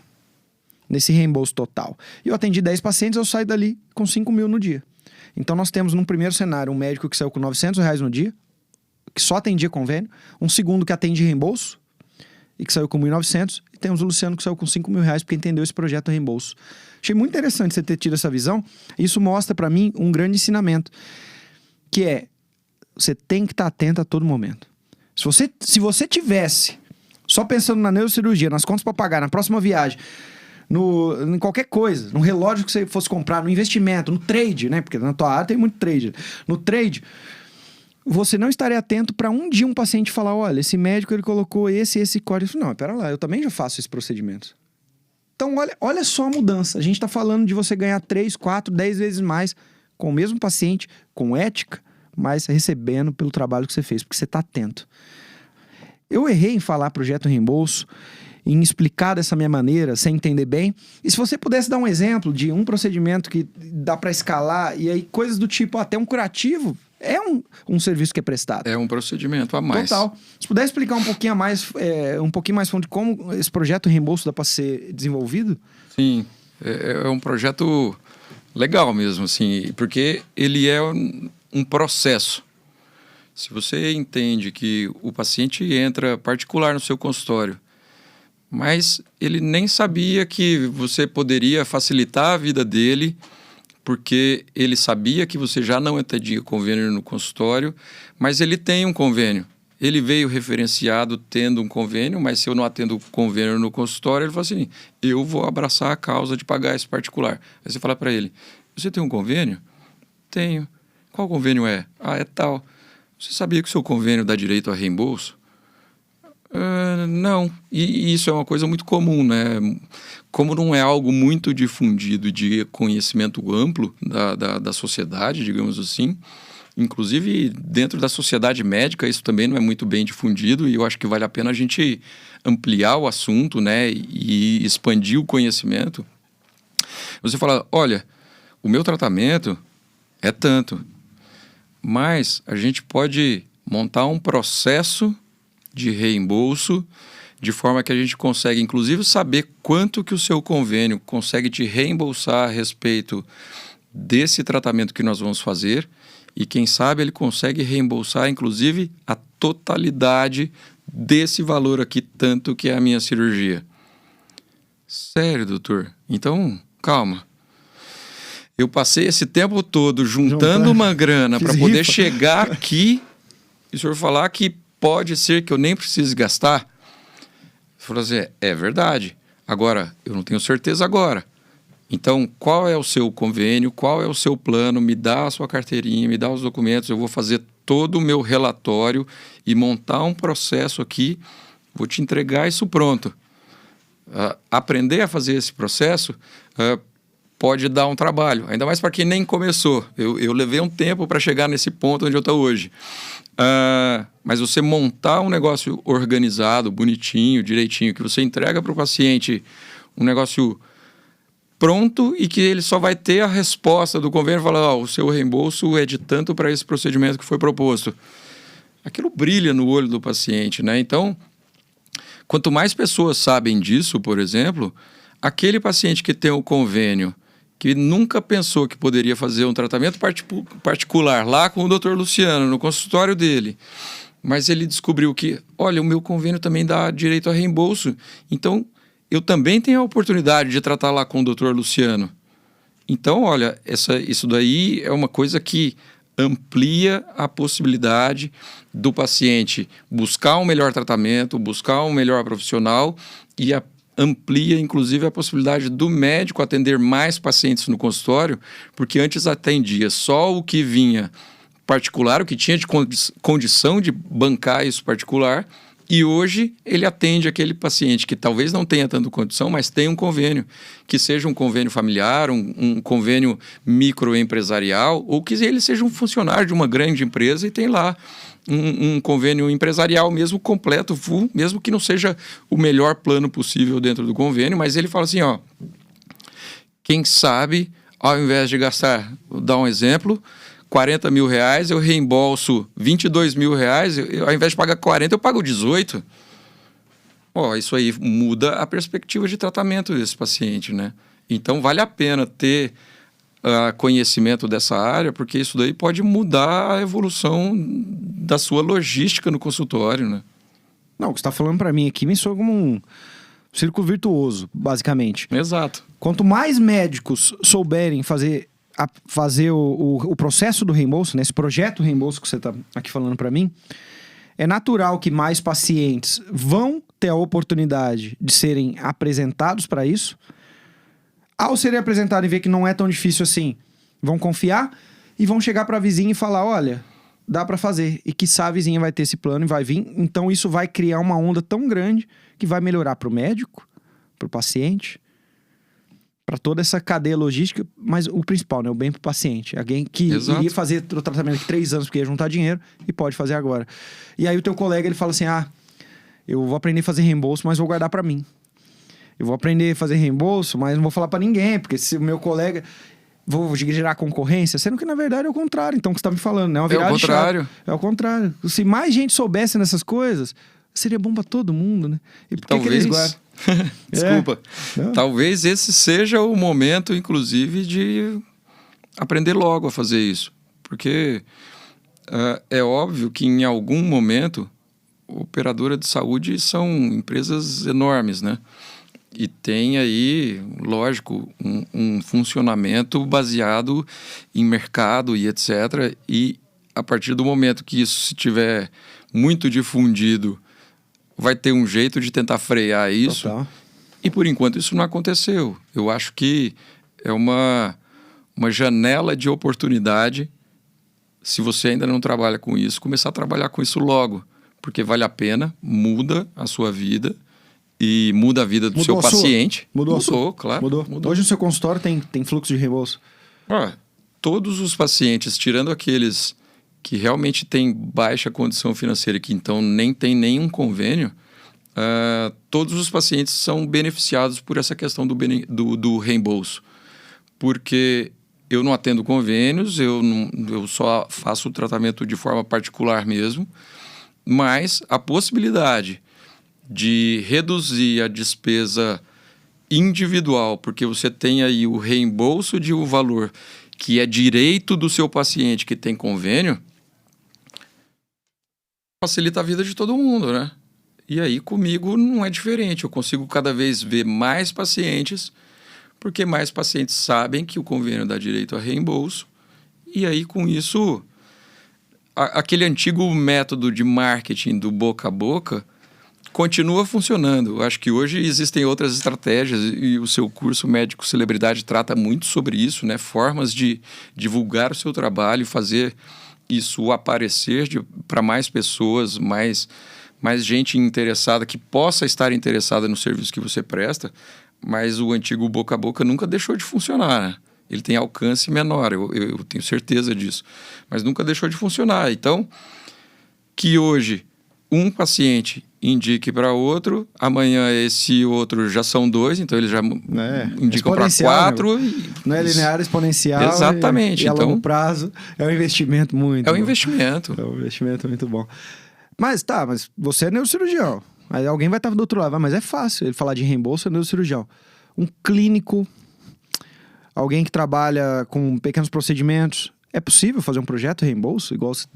nesse reembolso total. E eu atendi 10 pacientes, eu saio dali com 5 mil no dia. Então nós temos num primeiro cenário um médico que saiu com R$900 no dia, que só atendia convênio, um segundo que atende reembolso e que saiu com 1.900, e temos o Luciano que saiu com 5 mil reais porque entendeu esse projeto reembolso. Achei muito interessante você ter tido essa visão. Isso mostra para mim um grande ensinamento, que é, você tem que estar atento a todo momento. Se você tivesse só pensando na neurocirurgia, nas contas para pagar, na próxima viagem, em qualquer coisa, no relógio que você fosse comprar, no investimento, no trade, né? Porque na tua área tem muito trade. No trade, você não estaria atento para um dia um paciente falar, olha, esse médico ele colocou esse código. Não, pera lá, eu também já faço esse procedimento. Então, olha só a mudança. A gente está falando de você ganhar 3, 4, 10 vezes mais com o mesmo paciente, com ética, mas recebendo pelo trabalho que você fez, porque você está atento. Eu errei em falar projeto reembolso, em explicar dessa minha maneira, sem entender bem. E se você pudesse dar um exemplo de um procedimento que dá para escalar, e aí coisas do tipo, até um curativo, é um serviço que é prestado. É um procedimento a mais. Total. Se puder explicar um pouquinho mais fundo de como esse projeto reembolso dá para ser desenvolvido? Sim, é um projeto legal mesmo, assim, porque ele é um processo. Se você entende que o paciente entra particular no seu consultório, mas ele nem sabia que você poderia facilitar a vida dele, porque ele sabia que você já não atendia convênio no consultório, mas ele tem um convênio. Ele veio referenciado tendo um convênio, mas se eu não atendo convênio no consultório, ele fala assim, eu vou abraçar a causa de pagar esse particular. Aí você fala para ele, você tem um convênio? Tenho. Qual convênio é? Ah, é tal. Você sabia que o seu convênio dá direito a reembolso? Não. E isso é uma coisa muito comum, né? Como não é algo muito difundido de conhecimento amplo da sociedade, digamos assim, inclusive dentro da sociedade médica isso também não é muito bem difundido e eu acho que vale a pena a gente ampliar o assunto, né? E expandir o conhecimento. Você fala, olha, o meu tratamento é tanto. Mas a gente pode montar um processo de reembolso de forma que a gente consegue, inclusive, saber quanto que o seu convênio consegue te reembolsar a respeito desse tratamento que nós vamos fazer e, quem sabe, ele consegue reembolsar, inclusive, a totalidade desse valor aqui, tanto que é a minha cirurgia. Sério, doutor? Então, calma. Eu passei esse tempo todo juntando uma grana para poder chegar aqui e o senhor falar que pode ser que eu nem precise gastar. Ele falou assim, é verdade. Agora, eu não tenho certeza agora. Então, qual é o seu convênio? Qual é o seu plano? Me dá a sua carteirinha, me dá os documentos. Eu vou fazer todo o meu relatório e montar um processo aqui. Vou te entregar isso pronto. Aprender a fazer esse processo... pode dar um trabalho, ainda mais para quem nem começou. Eu levei um tempo para chegar nesse ponto onde eu estou hoje. Mas você montar um negócio organizado, bonitinho, direitinho, que você entrega para o paciente um negócio pronto e que ele só vai ter a resposta do convênio e falar, o seu reembolso é de tanto para esse procedimento que foi proposto. Aquilo brilha no olho do paciente, né? Então, quanto mais pessoas sabem disso, por exemplo, aquele paciente que tem o convênio que nunca pensou que poderia fazer um tratamento particular lá com o Dr. Luciano, no consultório dele. Mas ele descobriu que, olha, o meu convênio também dá direito a reembolso. Então, eu também tenho a oportunidade de tratar lá com o Dr. Luciano. Então, olha, isso daí é uma coisa que amplia a possibilidade do paciente buscar um melhor tratamento, buscar um melhor profissional e amplia, inclusive, a possibilidade do médico atender mais pacientes no consultório, porque antes atendia só o que vinha particular, o que tinha de condição de bancar isso particular, e hoje ele atende aquele paciente que talvez não tenha tanta condição, mas tem um convênio, que seja um convênio familiar, um convênio microempresarial, ou que ele seja um funcionário de uma grande empresa e tem lá um convênio empresarial mesmo completo, full, mesmo que não seja o melhor plano possível dentro do convênio, mas ele fala assim, ó, quem sabe, ao invés de gastar, vou dar um exemplo, 40 mil reais, eu reembolso 22 mil reais, ao invés de pagar 40, eu pago 18. Isso aí muda a perspectiva de tratamento desse paciente, né? Então, vale a pena ter conhecimento dessa área, porque isso daí pode mudar a evolução da sua logística no consultório, né? Não, o que você está falando para mim aqui me soa como um círculo virtuoso, basicamente. Exato. Quanto mais médicos souberem fazer o processo do reembolso, né, esse projeto reembolso que você está aqui falando para mim, é natural que mais pacientes vão ter a oportunidade de serem apresentados para isso. Ao serem apresentados e ver que não é tão difícil assim, vão confiar e vão chegar para a vizinha e falar, olha, dá para fazer. E quiçá a vizinha vai ter esse plano e vai vir. Então isso vai criar uma onda tão grande que vai melhorar para o médico, para o paciente, para toda essa cadeia logística, mas o principal, né? O bem para o paciente. Alguém que iria fazer o tratamento de 3 anos porque ia juntar dinheiro e pode fazer agora. E aí o teu colega, ele fala assim, eu vou aprender a fazer reembolso, mas vou guardar para mim. Eu vou aprender a fazer reembolso, mas não vou falar para ninguém, porque se o meu colega... Vou gerar concorrência, sendo que na verdade é o contrário. Então o que você tá me falando, né? É o contrário. É o contrário. Se mais gente soubesse nessas coisas, seria bom para todo mundo, né? E por que eles guardam? Desculpa. Talvez esse seja o momento, inclusive, de aprender logo a fazer isso. Porque é óbvio que em algum momento, operadora de saúde são empresas enormes, né? E tem aí, lógico, um funcionamento baseado em mercado e etc. E a partir do momento que isso se tiver muito difundido, vai ter um jeito de tentar frear isso. Total. E por enquanto isso não aconteceu. Eu acho que é uma janela de oportunidade, se você ainda não trabalha com isso, começar a trabalhar com isso logo. Porque vale a pena, muda a sua vida e muda a vida do seu paciente. Mudou, claro. Mudou. Hoje no seu consultório tem fluxo de reembolso? Todos os pacientes, tirando aqueles que realmente têm baixa condição financeira, que então nem tem nenhum convênio, todos os pacientes são beneficiados por essa questão do reembolso. Porque eu não atendo convênios, eu só faço o tratamento de forma particular mesmo, mas a possibilidade de reduzir a despesa individual, porque você tem aí o reembolso de um valor que é direito do seu paciente que tem convênio, facilita a vida de todo mundo, né? E aí comigo não é diferente, eu consigo cada vez ver mais pacientes, porque mais pacientes sabem que o convênio dá direito a reembolso, e aí com isso, aquele antigo método de marketing do boca a boca continua funcionando. Eu acho que hoje existem outras estratégias e o seu curso Médico Celebridade trata muito sobre isso, né? Formas de divulgar o seu trabalho, fazer isso aparecer para mais pessoas, mais gente interessada, que possa estar interessada no serviço que você presta, mas o antigo boca a boca nunca deixou de funcionar, né? Ele tem alcance menor, eu tenho certeza disso, mas nunca deixou de funcionar. Então, que hoje um paciente indique para outro, amanhã esse outro já são 2, então eles já indicam para 4. Não é linear, exponencial. Exatamente. E a longo prazo é um investimento muito bom. É um investimento. É um investimento muito bom. Mas você é neurocirurgião. Aí alguém vai estar do outro lado. Mas é fácil ele falar de reembolso, é neurocirurgião. Um clínico, alguém que trabalha com pequenos procedimentos, é possível fazer um projeto reembolso, igual você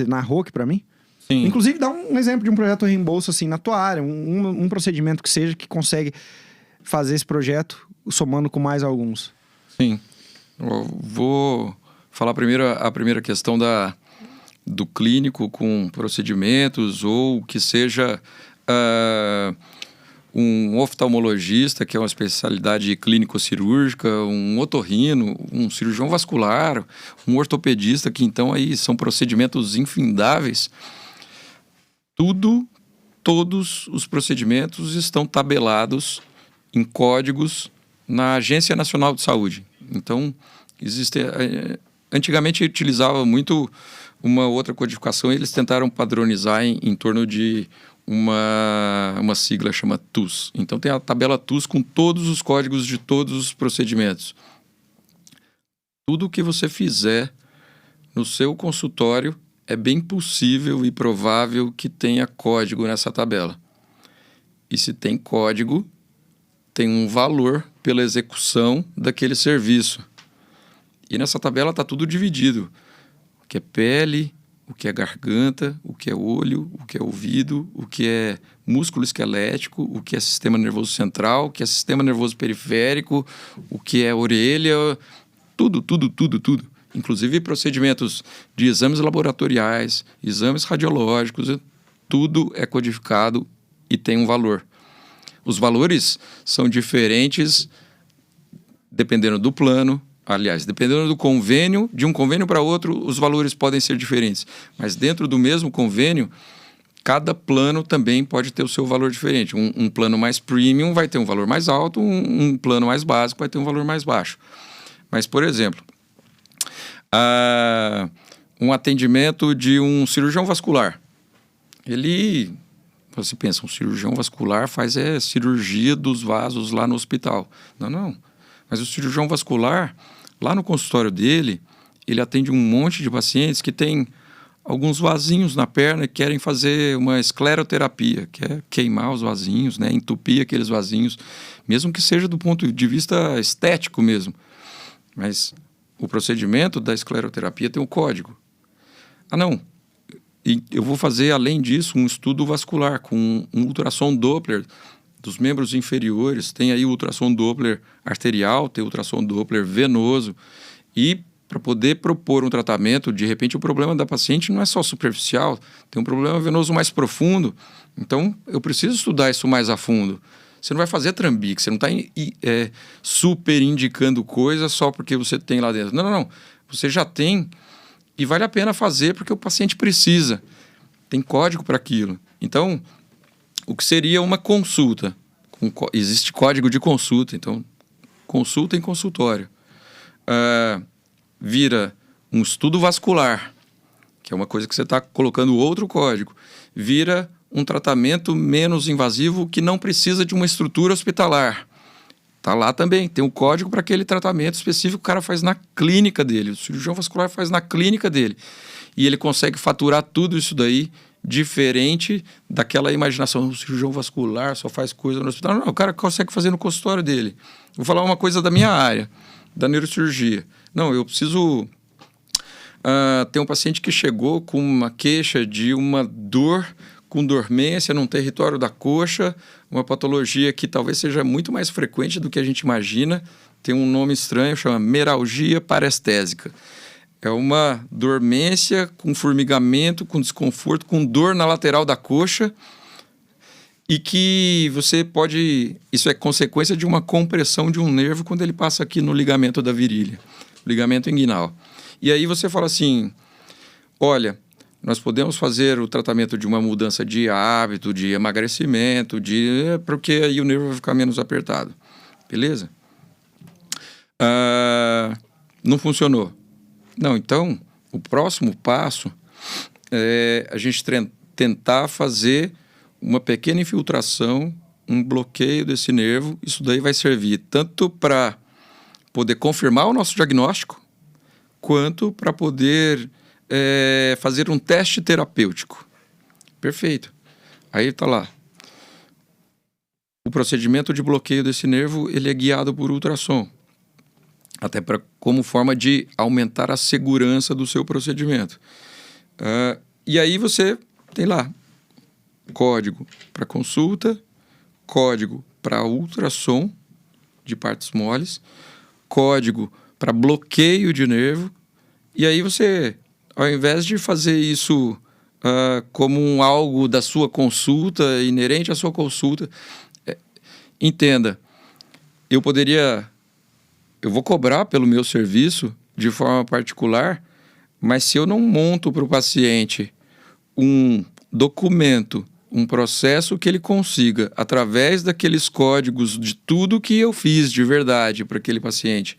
narrou aqui pra mim? Sim. Inclusive, dá um exemplo de um projeto reembolso, assim, na tua área, um procedimento que seja que consegue fazer esse projeto somando com mais alguns. Sim. Eu vou falar primeiro a primeira questão do clínico com procedimentos, ou que seja um oftalmologista, que é uma especialidade clínico-cirúrgica, um otorrino, um cirurgião vascular, um ortopedista, que então aí são procedimentos infindáveis. Todos os procedimentos estão tabelados em códigos na Agência Nacional de Saúde. Então, antigamente utilizava muito uma outra codificação, e eles tentaram padronizar em torno de uma sigla chama TUS. Então tem a tabela TUS com todos os códigos de todos os procedimentos. Tudo que você fizer no seu consultório é bem possível e provável que tenha código nessa tabela. E se tem código, tem um valor pela execução daquele serviço. E nessa tabela está tudo dividido. O que é pele, o que é garganta, o que é olho, o que é ouvido, o que é músculo esquelético, o que é sistema nervoso central, o que é sistema nervoso periférico, o que é orelha, tudo. Inclusive procedimentos de exames laboratoriais, exames radiológicos, tudo é codificado e tem um valor. Os valores são diferentes dependendo do plano. Aliás, dependendo do convênio, de um convênio para outro, os valores podem ser diferentes. Mas dentro do mesmo convênio, cada plano também pode ter o seu valor diferente. Um plano mais premium vai ter um valor mais alto, um plano mais básico vai ter um valor mais baixo. Mas, por exemplo, um atendimento de um cirurgião vascular. Você pensa, um cirurgião vascular faz cirurgia dos vasos lá no hospital. Não. Mas o cirurgião vascular, lá no consultório dele, ele atende um monte de pacientes que têm alguns vasinhos na perna e querem fazer uma escleroterapia, que é queimar os vasinhos, né? Entupir aqueles vasinhos, mesmo que seja do ponto de vista estético mesmo. Mas o procedimento da escleroterapia tem um código. Não. E eu vou fazer, além disso, um estudo vascular com um ultrassom Doppler dos membros inferiores. Tem aí o ultrassom Doppler arterial, tem o ultrassom Doppler venoso. E para poder propor um tratamento, de repente o problema da paciente não é só superficial, tem um problema venoso mais profundo. Então, eu preciso estudar isso mais a fundo. Você não vai fazer trambique, você não está super indicando coisa só porque você tem lá dentro. Não. Você já tem e vale a pena fazer porque o paciente precisa. Tem código para aquilo. Então, o que seria uma consulta? Existe código de consulta, então consulta em consultório. Vira um estudo vascular, que é uma coisa que você está colocando outro código. Vira um tratamento menos invasivo que não precisa de uma estrutura hospitalar. Está lá também, tem um código para aquele tratamento específico que o cara faz na clínica dele. O cirurgião vascular faz na clínica dele. E ele consegue faturar tudo isso daí diferente daquela imaginação. O cirurgião vascular só faz coisa no hospital. Não, o cara consegue fazer no consultório dele. Vou falar uma coisa da minha área, da neurocirurgia. Não, eu preciso... tem um paciente que chegou com uma queixa de uma dor com dormência num território da coxa, uma patologia que talvez seja muito mais frequente do que a gente imagina. Tem um nome estranho, chama meralgia parestésica. É uma dormência com formigamento, com desconforto, com dor na lateral da coxa, e que você pode... Isso é consequência de uma compressão de um nervo quando ele passa aqui no ligamento da virilha, ligamento inguinal. E aí você fala assim, olha, nós podemos fazer o tratamento de uma mudança de hábito, de emagrecimento, porque aí o nervo vai ficar menos apertado. Beleza? Não funcionou. Não, então, o próximo passo é a gente tentar fazer uma pequena infiltração, um bloqueio desse nervo. Isso daí vai servir tanto para poder confirmar o nosso diagnóstico, quanto para poder fazer um teste terapêutico. Perfeito. Aí está lá. O procedimento de bloqueio desse nervo, ele é guiado por ultrassom. Até como forma de aumentar a segurança do seu procedimento. E aí você tem lá código para consulta, código para ultrassom de partes moles, código para bloqueio de nervo. E aí você, ao invés de fazer isso como algo da sua consulta, inerente à sua consulta, entenda, eu vou cobrar pelo meu serviço de forma particular, mas se eu não monto para o paciente um documento, um processo que ele consiga, através daqueles códigos de tudo que eu fiz de verdade para aquele paciente,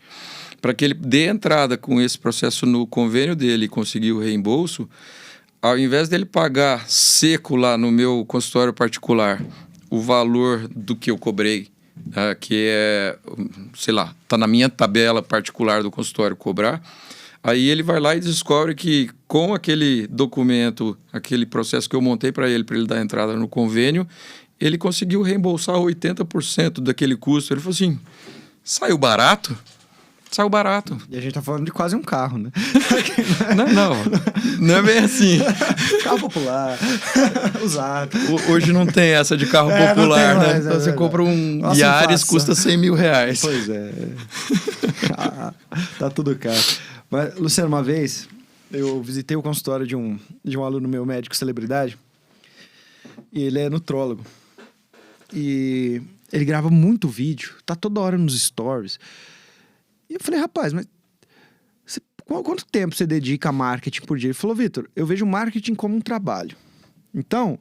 para que ele dê entrada com esse processo no convênio dele e conseguir o reembolso, ao invés dele pagar seco lá no meu consultório particular o valor do que eu cobrei, que é, sei lá, está na minha tabela particular do consultório cobrar, aí ele vai lá e descobre que com aquele documento, aquele processo que eu montei para ele dar entrada no convênio, ele conseguiu reembolsar 80% daquele custo. Ele falou assim, saiu barato? Saiu barato. E a gente tá falando de quase um carro, né? Não é bem assim. Carro popular, usado. Hoje não tem essa de carro popular, né? Mais, então você compra um Yaris, custa 100 mil reais. Pois é. Tá tudo caro. Mas, Luciano, uma vez eu visitei o consultório de um aluno meu, médico celebridade, e ele é nutrólogo. E ele grava muito vídeo, tá toda hora nos stories. E eu falei, rapaz, mas quanto tempo você dedica a marketing por dia? Ele falou, Vitor, eu vejo marketing como um trabalho. Então,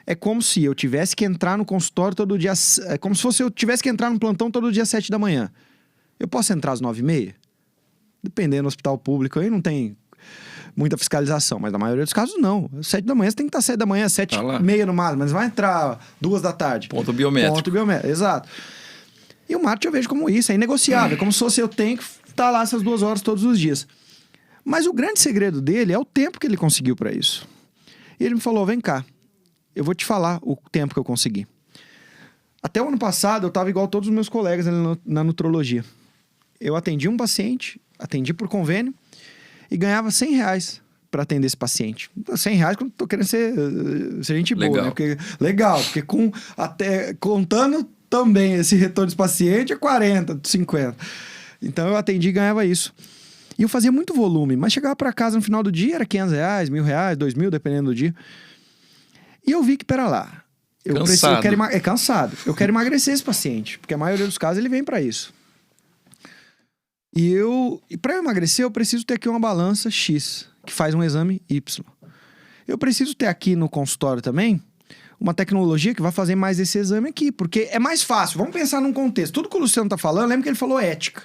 é como se eu tivesse que entrar no consultório todo dia... É como se fosse eu tivesse que entrar no plantão todo dia às 7 da manhã. Eu posso entrar às 9h30? Dependendo do hospital público, aí não tem muita fiscalização. Mas na maioria dos casos, não. Às 7 da manhã, você tem que estar às 7 da manhã, 7h30 no máximo. Mas vai entrar 2 da tarde. Ponto biométrico, exato. E o marketing eu vejo como isso, é inegociável. É como se fosse eu tenho que estar lá essas 2 horas todos os dias. Mas o grande segredo dele é o tempo que ele conseguiu para isso. E ele me falou, vem cá, eu vou te falar o tempo que eu consegui. Até o ano passado, eu estava igual todos os meus colegas na nutrologia. Eu atendi um paciente, atendi por convênio, e ganhava R$100 para atender esse paciente. R$100 quando tô querendo ser gente boa, legal, né? Porque contando também esse retorno desse paciente é 40, 50. Então eu atendi e ganhava isso. E eu fazia muito volume, mas chegava para casa no final do dia, era R$500, R$1.000, R$2.000, dependendo do dia. E eu vi que, pera lá, é cansado. Eu quero emagrecer esse paciente, porque a maioria dos casos ele vem para isso. E para eu emagrecer, eu preciso ter aqui uma balança X, que faz um exame Y. Eu preciso ter aqui no consultório também uma tecnologia que vai fazer mais esse exame aqui, porque é mais fácil. Vamos pensar num contexto. Tudo que o Luciano tá falando, lembra que ele falou ética.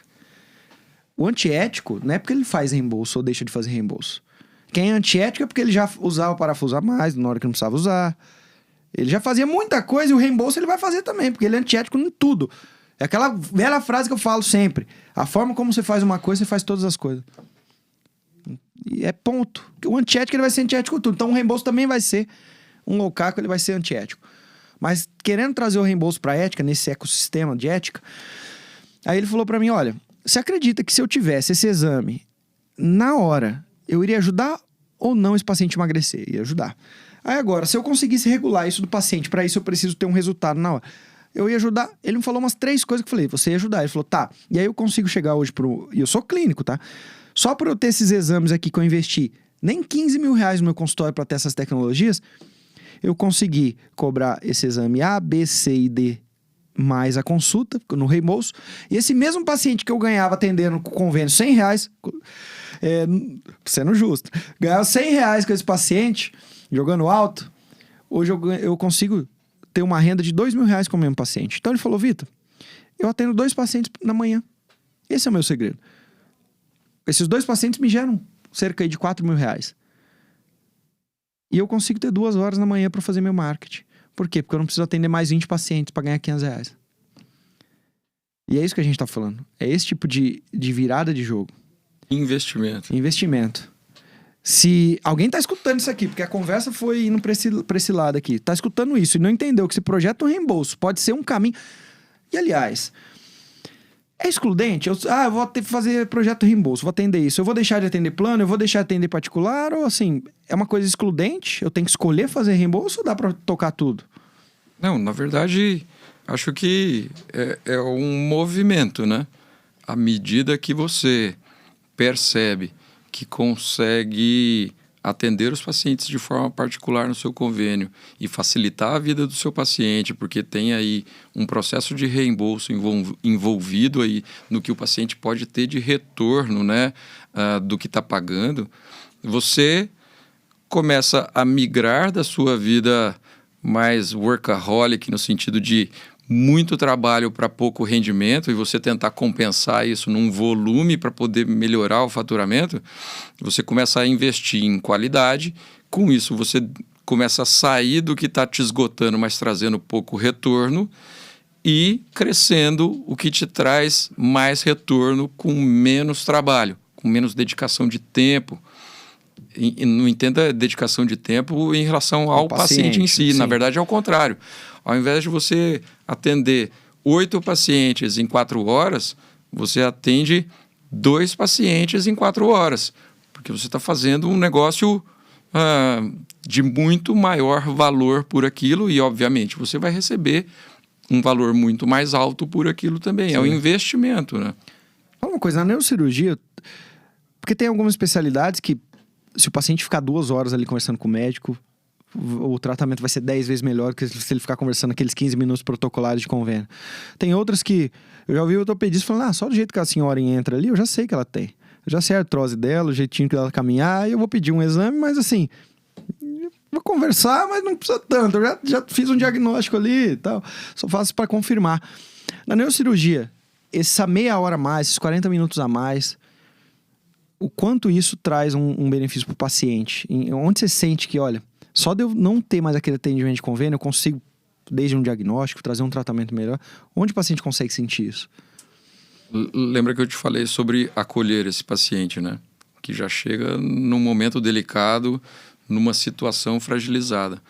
O antiético não é porque ele faz reembolso ou deixa de fazer reembolso. Quem é antiético é porque ele já usava o parafuso a mais na hora que não precisava usar. Ele já fazia muita coisa e o reembolso ele vai fazer também, porque ele é antiético em tudo. É aquela velha frase que eu falo sempre. A forma como você faz uma coisa, você faz todas as coisas. E é ponto. O antiético ele vai ser antiético em tudo. Então o reembolso também vai ser um loucaco, ele vai ser antiético. Mas querendo trazer o reembolso para ética, nesse ecossistema de ética, aí ele falou para mim, olha, você acredita que se eu tivesse esse exame na hora, eu iria ajudar ou não esse paciente a emagrecer? Ia ajudar. Aí agora, se eu conseguisse regular isso do paciente, para isso eu preciso ter um resultado na hora. Eu ia ajudar. Ele me falou umas 3 coisas que eu falei, você ia ajudar. Ele falou, tá. E aí eu consigo chegar hoje e eu sou clínico, tá? Só por eu ter esses exames aqui que eu investi nem R$15 mil no meu consultório para ter essas tecnologias, eu consegui cobrar esse exame A, B, C e D mais a consulta no reembolso. E esse mesmo paciente que eu ganhava atendendo com convênio R$100, sendo justo, ganhava R$100 com esse paciente, jogando alto, hoje eu consigo ter uma renda de R$2 mil com o mesmo paciente. Então ele falou, Vitor, eu atendo 2 pacientes na manhã. Esse é o meu segredo. Esses 2 pacientes me geram cerca de R$4 mil. E eu consigo ter 2 horas na manhã para fazer meu marketing. Por quê? Porque eu não preciso atender mais 20 pacientes para ganhar R$500. E é isso que a gente está falando. É esse tipo de virada de jogo. Investimento. Se alguém está escutando isso aqui, porque a conversa foi indo para esse lado aqui, está escutando isso e não entendeu que esse projeto de reembolso pode ser um caminho... E, aliás, É excludente? Eu vou ter que fazer projeto de reembolso, vou atender isso. Eu vou deixar de atender plano, eu vou deixar de atender particular? Ou assim, é uma coisa excludente? Eu tenho que escolher fazer reembolso ou dá pra tocar tudo? Não, na verdade, acho que é um movimento, né? À medida que você percebe que consegue atender os pacientes de forma particular no seu convênio e facilitar a vida do seu paciente, porque tem aí um processo de reembolso envolvido aí no que o paciente pode ter de retorno, né, do que está pagando, você começa a migrar da sua vida mais workaholic, no sentido de muito trabalho para pouco rendimento, e você tentar compensar isso num volume para poder melhorar o faturamento, você começa a investir em qualidade. Com isso, você começa a sair do que está te esgotando, mas trazendo pouco retorno, e crescendo o que te traz mais retorno com menos trabalho, com menos dedicação de tempo. E não entenda dedicação de tempo em relação ao paciente em si. Sim. Na verdade, é o contrário. Ao invés de você atender 8 pacientes em 4 horas, você atende 2 pacientes em 4 horas. Porque você está fazendo um negócio de muito maior valor por aquilo e, obviamente, você vai receber um valor muito mais alto por aquilo também. Sim. É um investimento, né? Fala uma coisa, na neurocirurgia, porque tem algumas especialidades que, se o paciente ficar 2 horas ali conversando com o médico, o tratamento vai ser 10 vezes melhor que se ele ficar conversando aqueles 15 minutos protocolares de convênio. Tem outras que eu já ouvi o ortopedista falando, só do jeito que a senhora entra ali, eu já sei que ela tem. Eu já sei a artrose dela, o jeitinho que ela caminhar, e eu vou pedir um exame, mas assim, vou conversar, mas não precisa tanto. Eu já fiz um diagnóstico ali e tal, só faço para confirmar. Na neurocirurgia, essa meia hora a mais, esses 40 minutos a mais, o quanto isso traz um benefício para o paciente? Onde você sente que, olha, só de eu não ter mais aquele atendimento de convênio, eu consigo, desde um diagnóstico, trazer um tratamento melhor. Onde o paciente consegue sentir isso? Lembra que eu te falei sobre acolher esse paciente, né? Que já chega num momento delicado, numa situação fragilizada.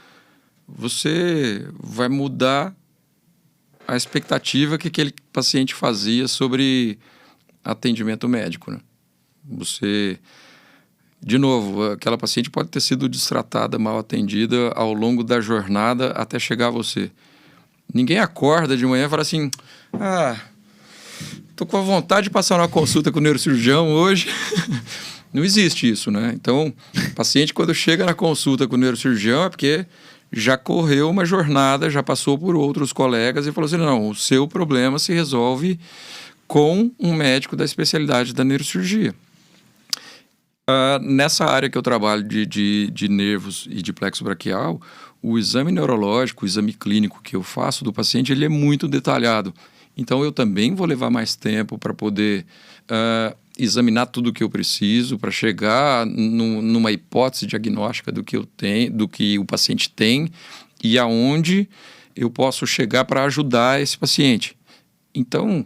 Você vai mudar a expectativa que aquele paciente fazia sobre atendimento médico, né? Você... De novo, aquela paciente pode ter sido destratada, mal atendida ao longo da jornada até chegar a você. Ninguém acorda de manhã e fala assim, tô com a vontade de passar uma consulta com o neurocirurgião hoje. Não existe isso, né? Então, o paciente, quando chega na consulta com o neurocirurgião, é porque já correu uma jornada, já passou por outros colegas e falou assim, não, o seu problema se resolve com um médico da especialidade da neurocirurgia. Nessa área que eu trabalho de nervos e de plexo braquial, o exame neurológico, o exame clínico que eu faço do paciente, ele é muito detalhado. Então, eu também vou levar mais tempo para poder examinar tudo o que eu preciso, para chegar numa hipótese diagnóstica do que eu tenho, do que o paciente tem e aonde eu posso chegar para ajudar esse paciente. Então...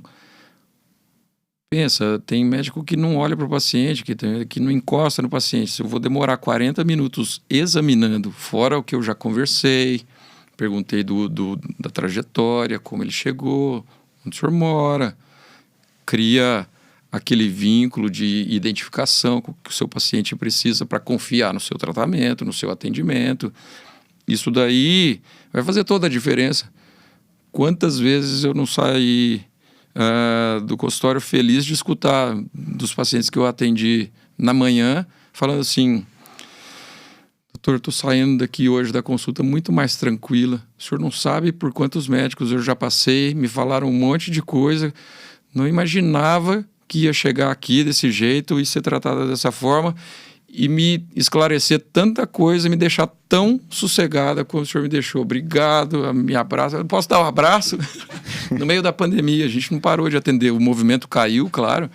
Pensa, tem médico que não olha para o paciente, que não encosta no paciente. Se eu vou demorar 40 minutos examinando, fora o que eu já conversei, perguntei da trajetória, como ele chegou, onde o senhor mora, cria aquele vínculo de identificação que o seu paciente precisa para confiar no seu tratamento, no seu atendimento. Isso daí vai fazer toda a diferença. Quantas vezes eu não saí... do consultório feliz de escutar dos pacientes que eu atendi na manhã, falando assim, doutor, estou saindo daqui hoje da consulta muito mais tranquila, o senhor não sabe por quantos médicos eu já passei, me falaram um monte de coisa, não imaginava que ia chegar aqui desse jeito e ser tratada dessa forma e me esclarecer tanta coisa, me deixar tão sossegada como o senhor me deixou. Obrigado, me abraça. Eu posso dar um abraço? No meio da pandemia, a gente não parou de atender. O movimento caiu, claro,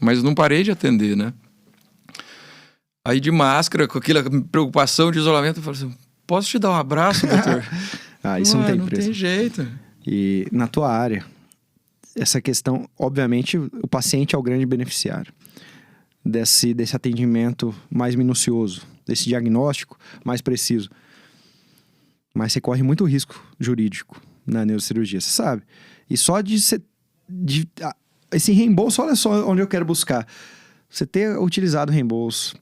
mas não parei de atender, né? Aí de máscara, com aquela preocupação de isolamento, eu falei assim, posso te dar um abraço, doutor? Isso não tem preço. Não tem jeito. E na tua área, essa questão, obviamente, o paciente é o grande beneficiário desse atendimento mais minucioso, desse diagnóstico mais preciso. Mas você corre muito risco jurídico na neurocirurgia, você sabe. E só esse reembolso, olha só onde eu quero buscar. Você ter utilizado o reembolso.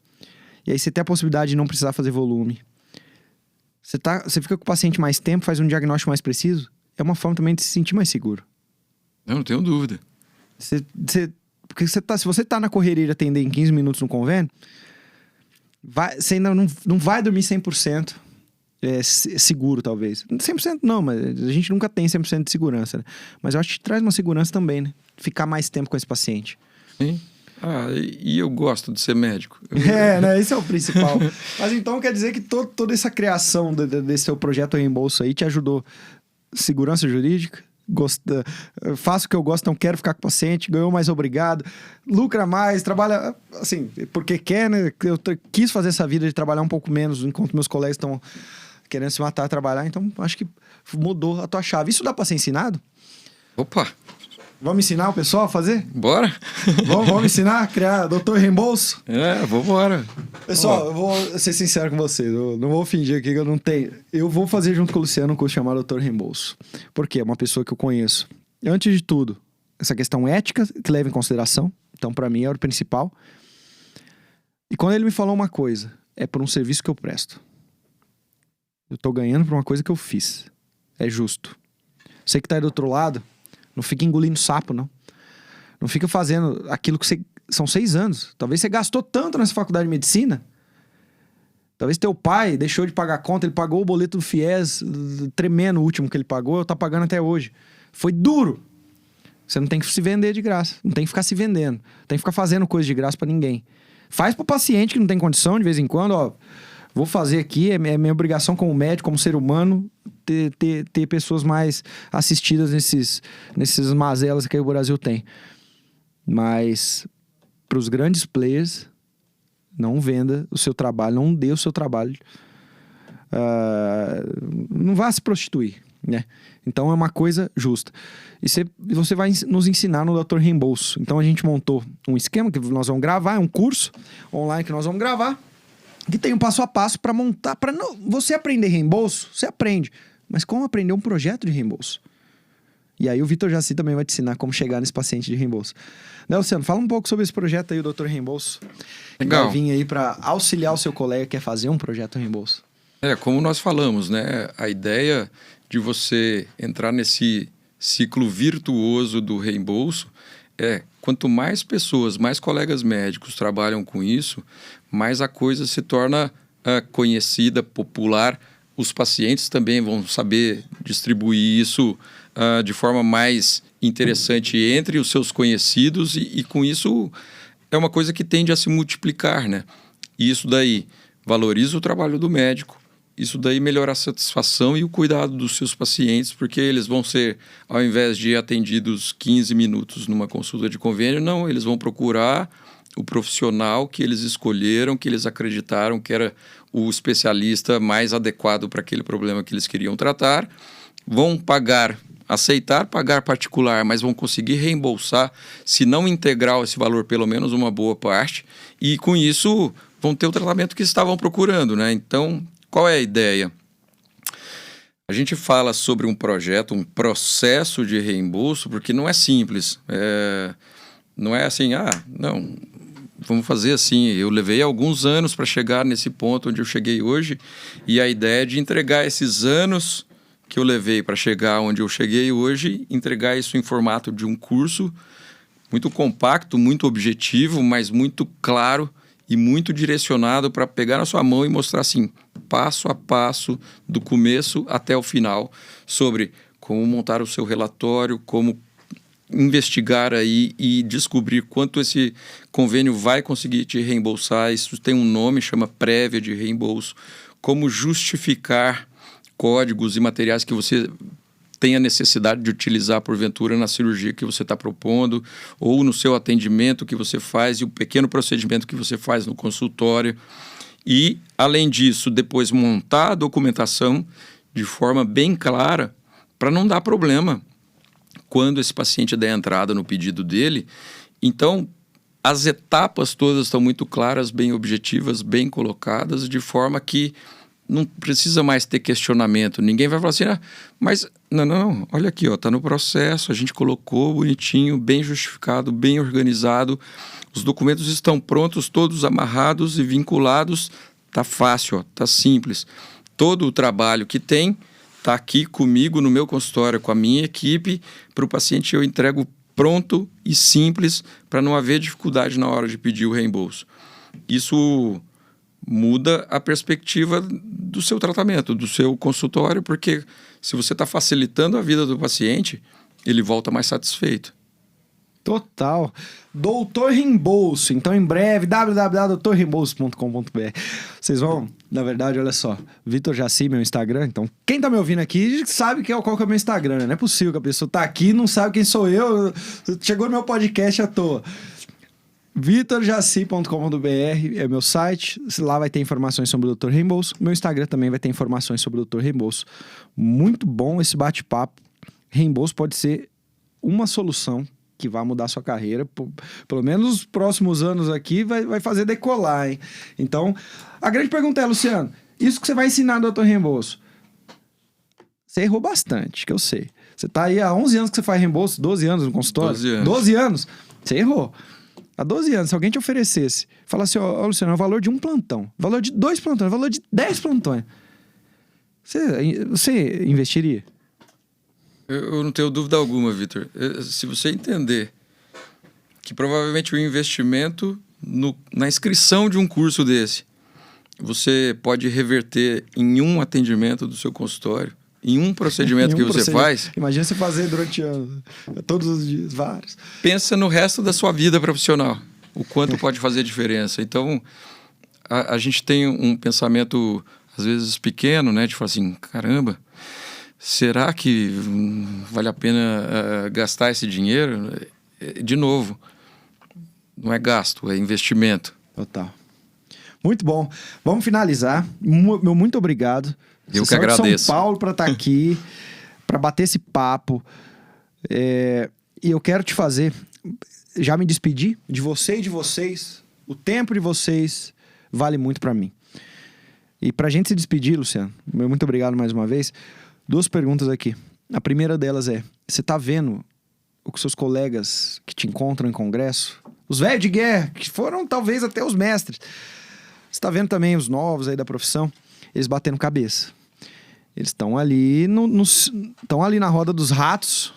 E aí você ter a possibilidade de não precisar fazer volume. Você fica com o paciente mais tempo, faz um diagnóstico mais preciso. É uma forma também de se sentir mais seguro. Eu não tenho dúvida. Porque se você tá na correria de atender em 15 minutos no convênio, você ainda não vai dormir 100%. Seguro, talvez. 100% não, mas a gente nunca tem 100% de segurança, né? Mas eu acho que traz uma segurança também, né? Ficar mais tempo com esse paciente. Sim. E eu gosto de ser médico. Né? Esse é o principal. Mas então quer dizer que toda essa criação desse seu projeto reembolso aí te ajudou. Segurança jurídica, faço o que eu gosto, não quero ficar com o paciente, ganhou mais obrigado, lucra mais, trabalha assim, porque quer, né? Eu quis fazer essa vida de trabalhar um pouco menos, enquanto meus colegas estão querendo se matar a trabalhar, então acho que mudou a tua chave. Isso dá pra ser ensinado? Opa! Vamos ensinar o pessoal a fazer? Bora! Vamos ensinar a criar doutor reembolso? Vambora! Pessoal, eu vou ser sincero com vocês, eu não vou fingir aqui que eu não tenho. Eu vou fazer junto com o Luciano um curso chamado Doutor Reembolso. Por quê? É uma pessoa que eu conheço. Antes de tudo, essa questão ética que leva em consideração. Então, pra mim, é o principal. E quando ele me falou uma coisa, é por um serviço que eu presto. Eu tô ganhando por uma coisa que eu fiz. É justo. Você que tá aí do outro lado, não fica engolindo sapo, não. Não fica fazendo aquilo que você... São 6 anos. Talvez você gastou tanto nessa faculdade de medicina. Talvez teu pai deixou de pagar a conta, ele pagou o boleto do FIES, tremendo o último que ele pagou, eu tá pagando até hoje. Foi duro. Você não tem que se vender de graça. Não tem que ficar se vendendo. Tem que ficar fazendo coisa de graça pra ninguém. Faz pro paciente que não tem condição, de vez em quando, ó... Vou fazer aqui, é minha obrigação como médico, como ser humano, ter pessoas mais assistidas nesses mazelas que o Brasil tem. Mas, para os grandes players, não venda o seu trabalho, não dê o seu trabalho. Não vá se prostituir, né? Então, é uma coisa justa. E você vai nos ensinar no Doutor Reembolso. Então, a gente montou um esquema que nós vamos gravar, é um curso online que nós vamos gravar, que tem um passo a passo para montar, para você aprender reembolso, você aprende, mas como aprender um projeto de reembolso? E aí o Vitor Jaci também vai te ensinar como chegar nesse paciente de reembolso. Né, Luciano, fala um pouco sobre esse projeto aí, o Doutor Reembolso. Legal. Vai vir aí para auxiliar o seu colega que quer fazer um projeto de reembolso. Como nós falamos, né? A ideia de você entrar nesse ciclo virtuoso do reembolso quanto mais pessoas, mais colegas médicos trabalham com isso, mais a coisa se torna conhecida, popular. Os pacientes também vão saber distribuir isso de forma mais interessante entre os seus conhecidos e com isso é uma coisa que tende a se multiplicar, né? E isso daí valoriza o trabalho do médico, isso daí melhora a satisfação e o cuidado dos seus pacientes, porque eles vão ser, ao invés de atendidos 15 minutos numa consulta de convênio, não, eles vão procurar o profissional que eles escolheram, que eles acreditaram que era o especialista mais adequado para aquele problema que eles queriam tratar, vão aceitar pagar particular, mas vão conseguir reembolsar, se não integral esse valor, pelo menos uma boa parte, e com isso vão ter o tratamento que estavam procurando, né? Então, qual é a ideia? A gente fala sobre um projeto, um processo de reembolso, porque não é simples. Não é assim, não, vamos fazer assim. Eu levei alguns anos para chegar nesse ponto onde eu cheguei hoje, e a ideia é de entregar esses anos que eu levei para chegar onde eu cheguei hoje, entregar isso em formato de um curso muito compacto, muito objetivo, mas muito claro e muito direcionado para pegar na sua mão e mostrar assim, passo a passo, do começo até o final, sobre como montar o seu relatório, como investigar aí e descobrir quanto esse convênio vai conseguir te reembolsar. Isso tem um nome, chama prévia de reembolso. Como justificar códigos e materiais que você tem a necessidade de utilizar, porventura, na cirurgia que você está propondo, ou no seu atendimento que você faz e o pequeno procedimento que você faz no consultório. E, além disso, depois montar a documentação de forma bem clara para não dar problema quando esse paciente der entrada no pedido dele. Então, as etapas todas estão muito claras, bem objetivas, bem colocadas, de forma que não precisa mais ter questionamento. Ninguém vai falar assim, mas não, olha aqui, ó, tá no processo, a gente colocou bonitinho, bem justificado, bem organizado, os documentos estão prontos, todos amarrados e vinculados, tá fácil, ó, tá simples. Todo o trabalho que tem tá aqui comigo no meu consultório, com a minha equipe, para o paciente eu entrego pronto e simples para não haver dificuldade na hora de pedir o reembolso. Isso muda a perspectiva do seu tratamento, do seu consultório, porque se você está facilitando a vida do paciente, ele volta mais satisfeito. Total. Doutor Reembolso. Então, em breve, www.doutorreembolso.com.br. Vocês vão, na verdade, olha só, Vitor Jaci, meu Instagram. Então, quem tá me ouvindo aqui sabe qual que é o meu Instagram, né? Não é possível que a pessoa tá aqui e não sabe quem sou eu. Chegou no meu podcast à toa. vitorjaci.com.br é meu site. Lá vai ter informações sobre o Doutor Reembolso. Meu Instagram também vai ter informações sobre o Doutor Reembolso. Muito bom esse bate-papo. Reembolso pode ser uma solução que vai mudar a sua carreira. Pelo menos nos próximos anos aqui vai fazer decolar, hein? Então, a grande pergunta é, Luciano, isso que você vai ensinar no Doutor Reembolso, você errou bastante, que eu sei. Você tá aí há 11 anos que você faz reembolso, 12 anos no consultório? 12 anos. 12 anos? Você errou. Há 12 anos, se alguém te oferecesse, falasse, ó, Luciano, é o valor de um plantão, valor de 2 plantões, valor de 10 plantões, você investiria? Eu não tenho dúvida alguma, Vitor. Se você entender que provavelmente o investimento na inscrição de um curso desse, você pode reverter em um atendimento do seu consultório, em um procedimento que você faz. Imagina você fazer durante anos, todos os dias, vários. Pensa no resto da sua vida profissional, o quanto pode fazer diferença. Então, a gente tem um pensamento, às vezes, pequeno, né? De falar assim, caramba, será que vale a pena gastar esse dinheiro? De novo, não é gasto, é investimento. Total. Muito bom. Vamos finalizar. Meu muito obrigado. Eu que agradeço. São Paulo para estar aqui, para bater esse papo. E eu quero te fazer, já me despedir de você e de vocês. O tempo de vocês vale muito para mim. E pra gente se despedir, Luciano, meu muito obrigado mais uma vez. 2 perguntas aqui. A primeira delas é, você tá vendo o que seus colegas que te encontram em congresso, os velhos de guerra, que foram talvez até os mestres, você tá vendo também os novos aí da profissão, eles batendo cabeça. Eles estão ali estão ali na roda dos ratos,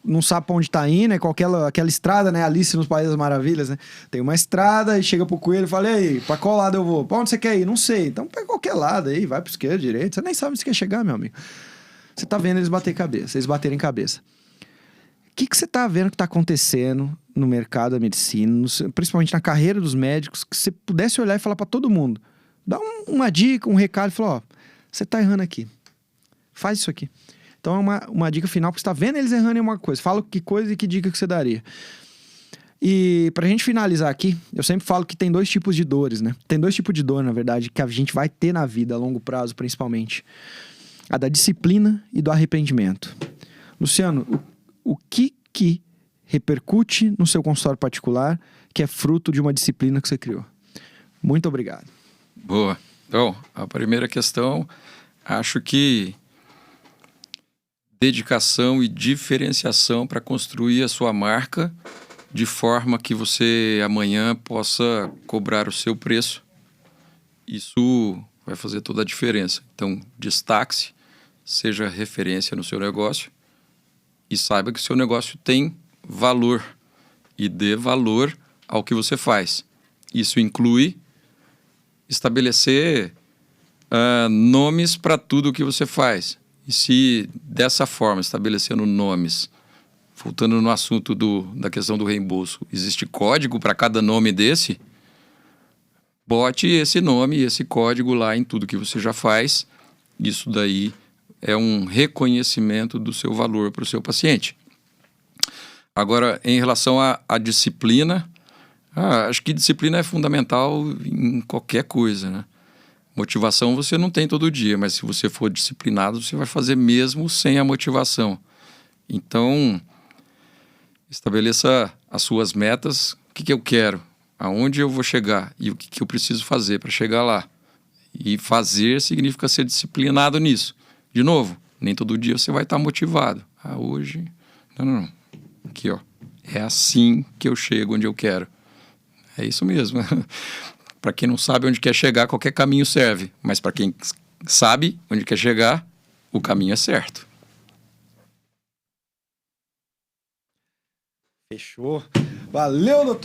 não sabe pra onde tá indo, é com aquela estrada, né? Alice nos Países das Maravilhas, né? Tem uma estrada e chega pro coelho e fala, e aí, pra qual lado eu vou? Pra onde você quer ir? Não sei. Então pega qualquer lado aí, vai pro esquerdo, direito. Você nem sabe onde você quer chegar, meu amigo. Você tá vendo eles baterem cabeça. O que você tá vendo que tá acontecendo no mercado da medicina, principalmente na carreira dos médicos, que você pudesse olhar e falar pra todo mundo? Dá uma dica, um recado e falar, ó, você tá errando aqui. Faz isso aqui. Então é uma dica final, porque você tá vendo eles errando em uma coisa. Fala que coisa e que dica que você daria. E pra gente finalizar aqui, eu sempre falo que tem 2 tipos de dores, né? Tem 2 tipos de dor, na verdade, que a gente vai ter na vida, a longo prazo, principalmente. A da disciplina e do arrependimento. Luciano, o que repercute no seu consultório particular que é fruto de uma disciplina que você criou? Muito obrigado. Boa. Então, a primeira questão, acho que dedicação e diferenciação para construir a sua marca de forma que você amanhã possa cobrar o seu preço. Isso vai fazer toda a diferença. Então, destaque-se, seja referência no seu negócio e saiba que o seu negócio tem valor e dê valor ao que você faz. Isso inclui estabelecer nomes para tudo o que você faz. E se dessa forma, estabelecendo nomes, voltando no assunto da questão do reembolso, existe código para cada nome desse, bote esse nome e esse código lá em tudo que você já faz. Isso daí é um reconhecimento do seu valor para o seu paciente. Agora, em relação à disciplina, acho que disciplina é fundamental em qualquer coisa, né? Motivação você não tem todo dia, mas se você for disciplinado, você vai fazer mesmo sem a motivação. Então, estabeleça as suas metas, o que eu quero, aonde eu vou chegar e o que eu preciso fazer para chegar lá. E fazer significa ser disciplinado nisso. De novo, nem todo dia você vai estar motivado. Hoje... Não. Aqui, ó. É assim que eu chego onde eu quero. É isso mesmo. Para quem não sabe onde quer chegar, qualquer caminho serve. Mas para quem sabe onde quer chegar, o caminho é certo. Fechou. Valeu, doutor.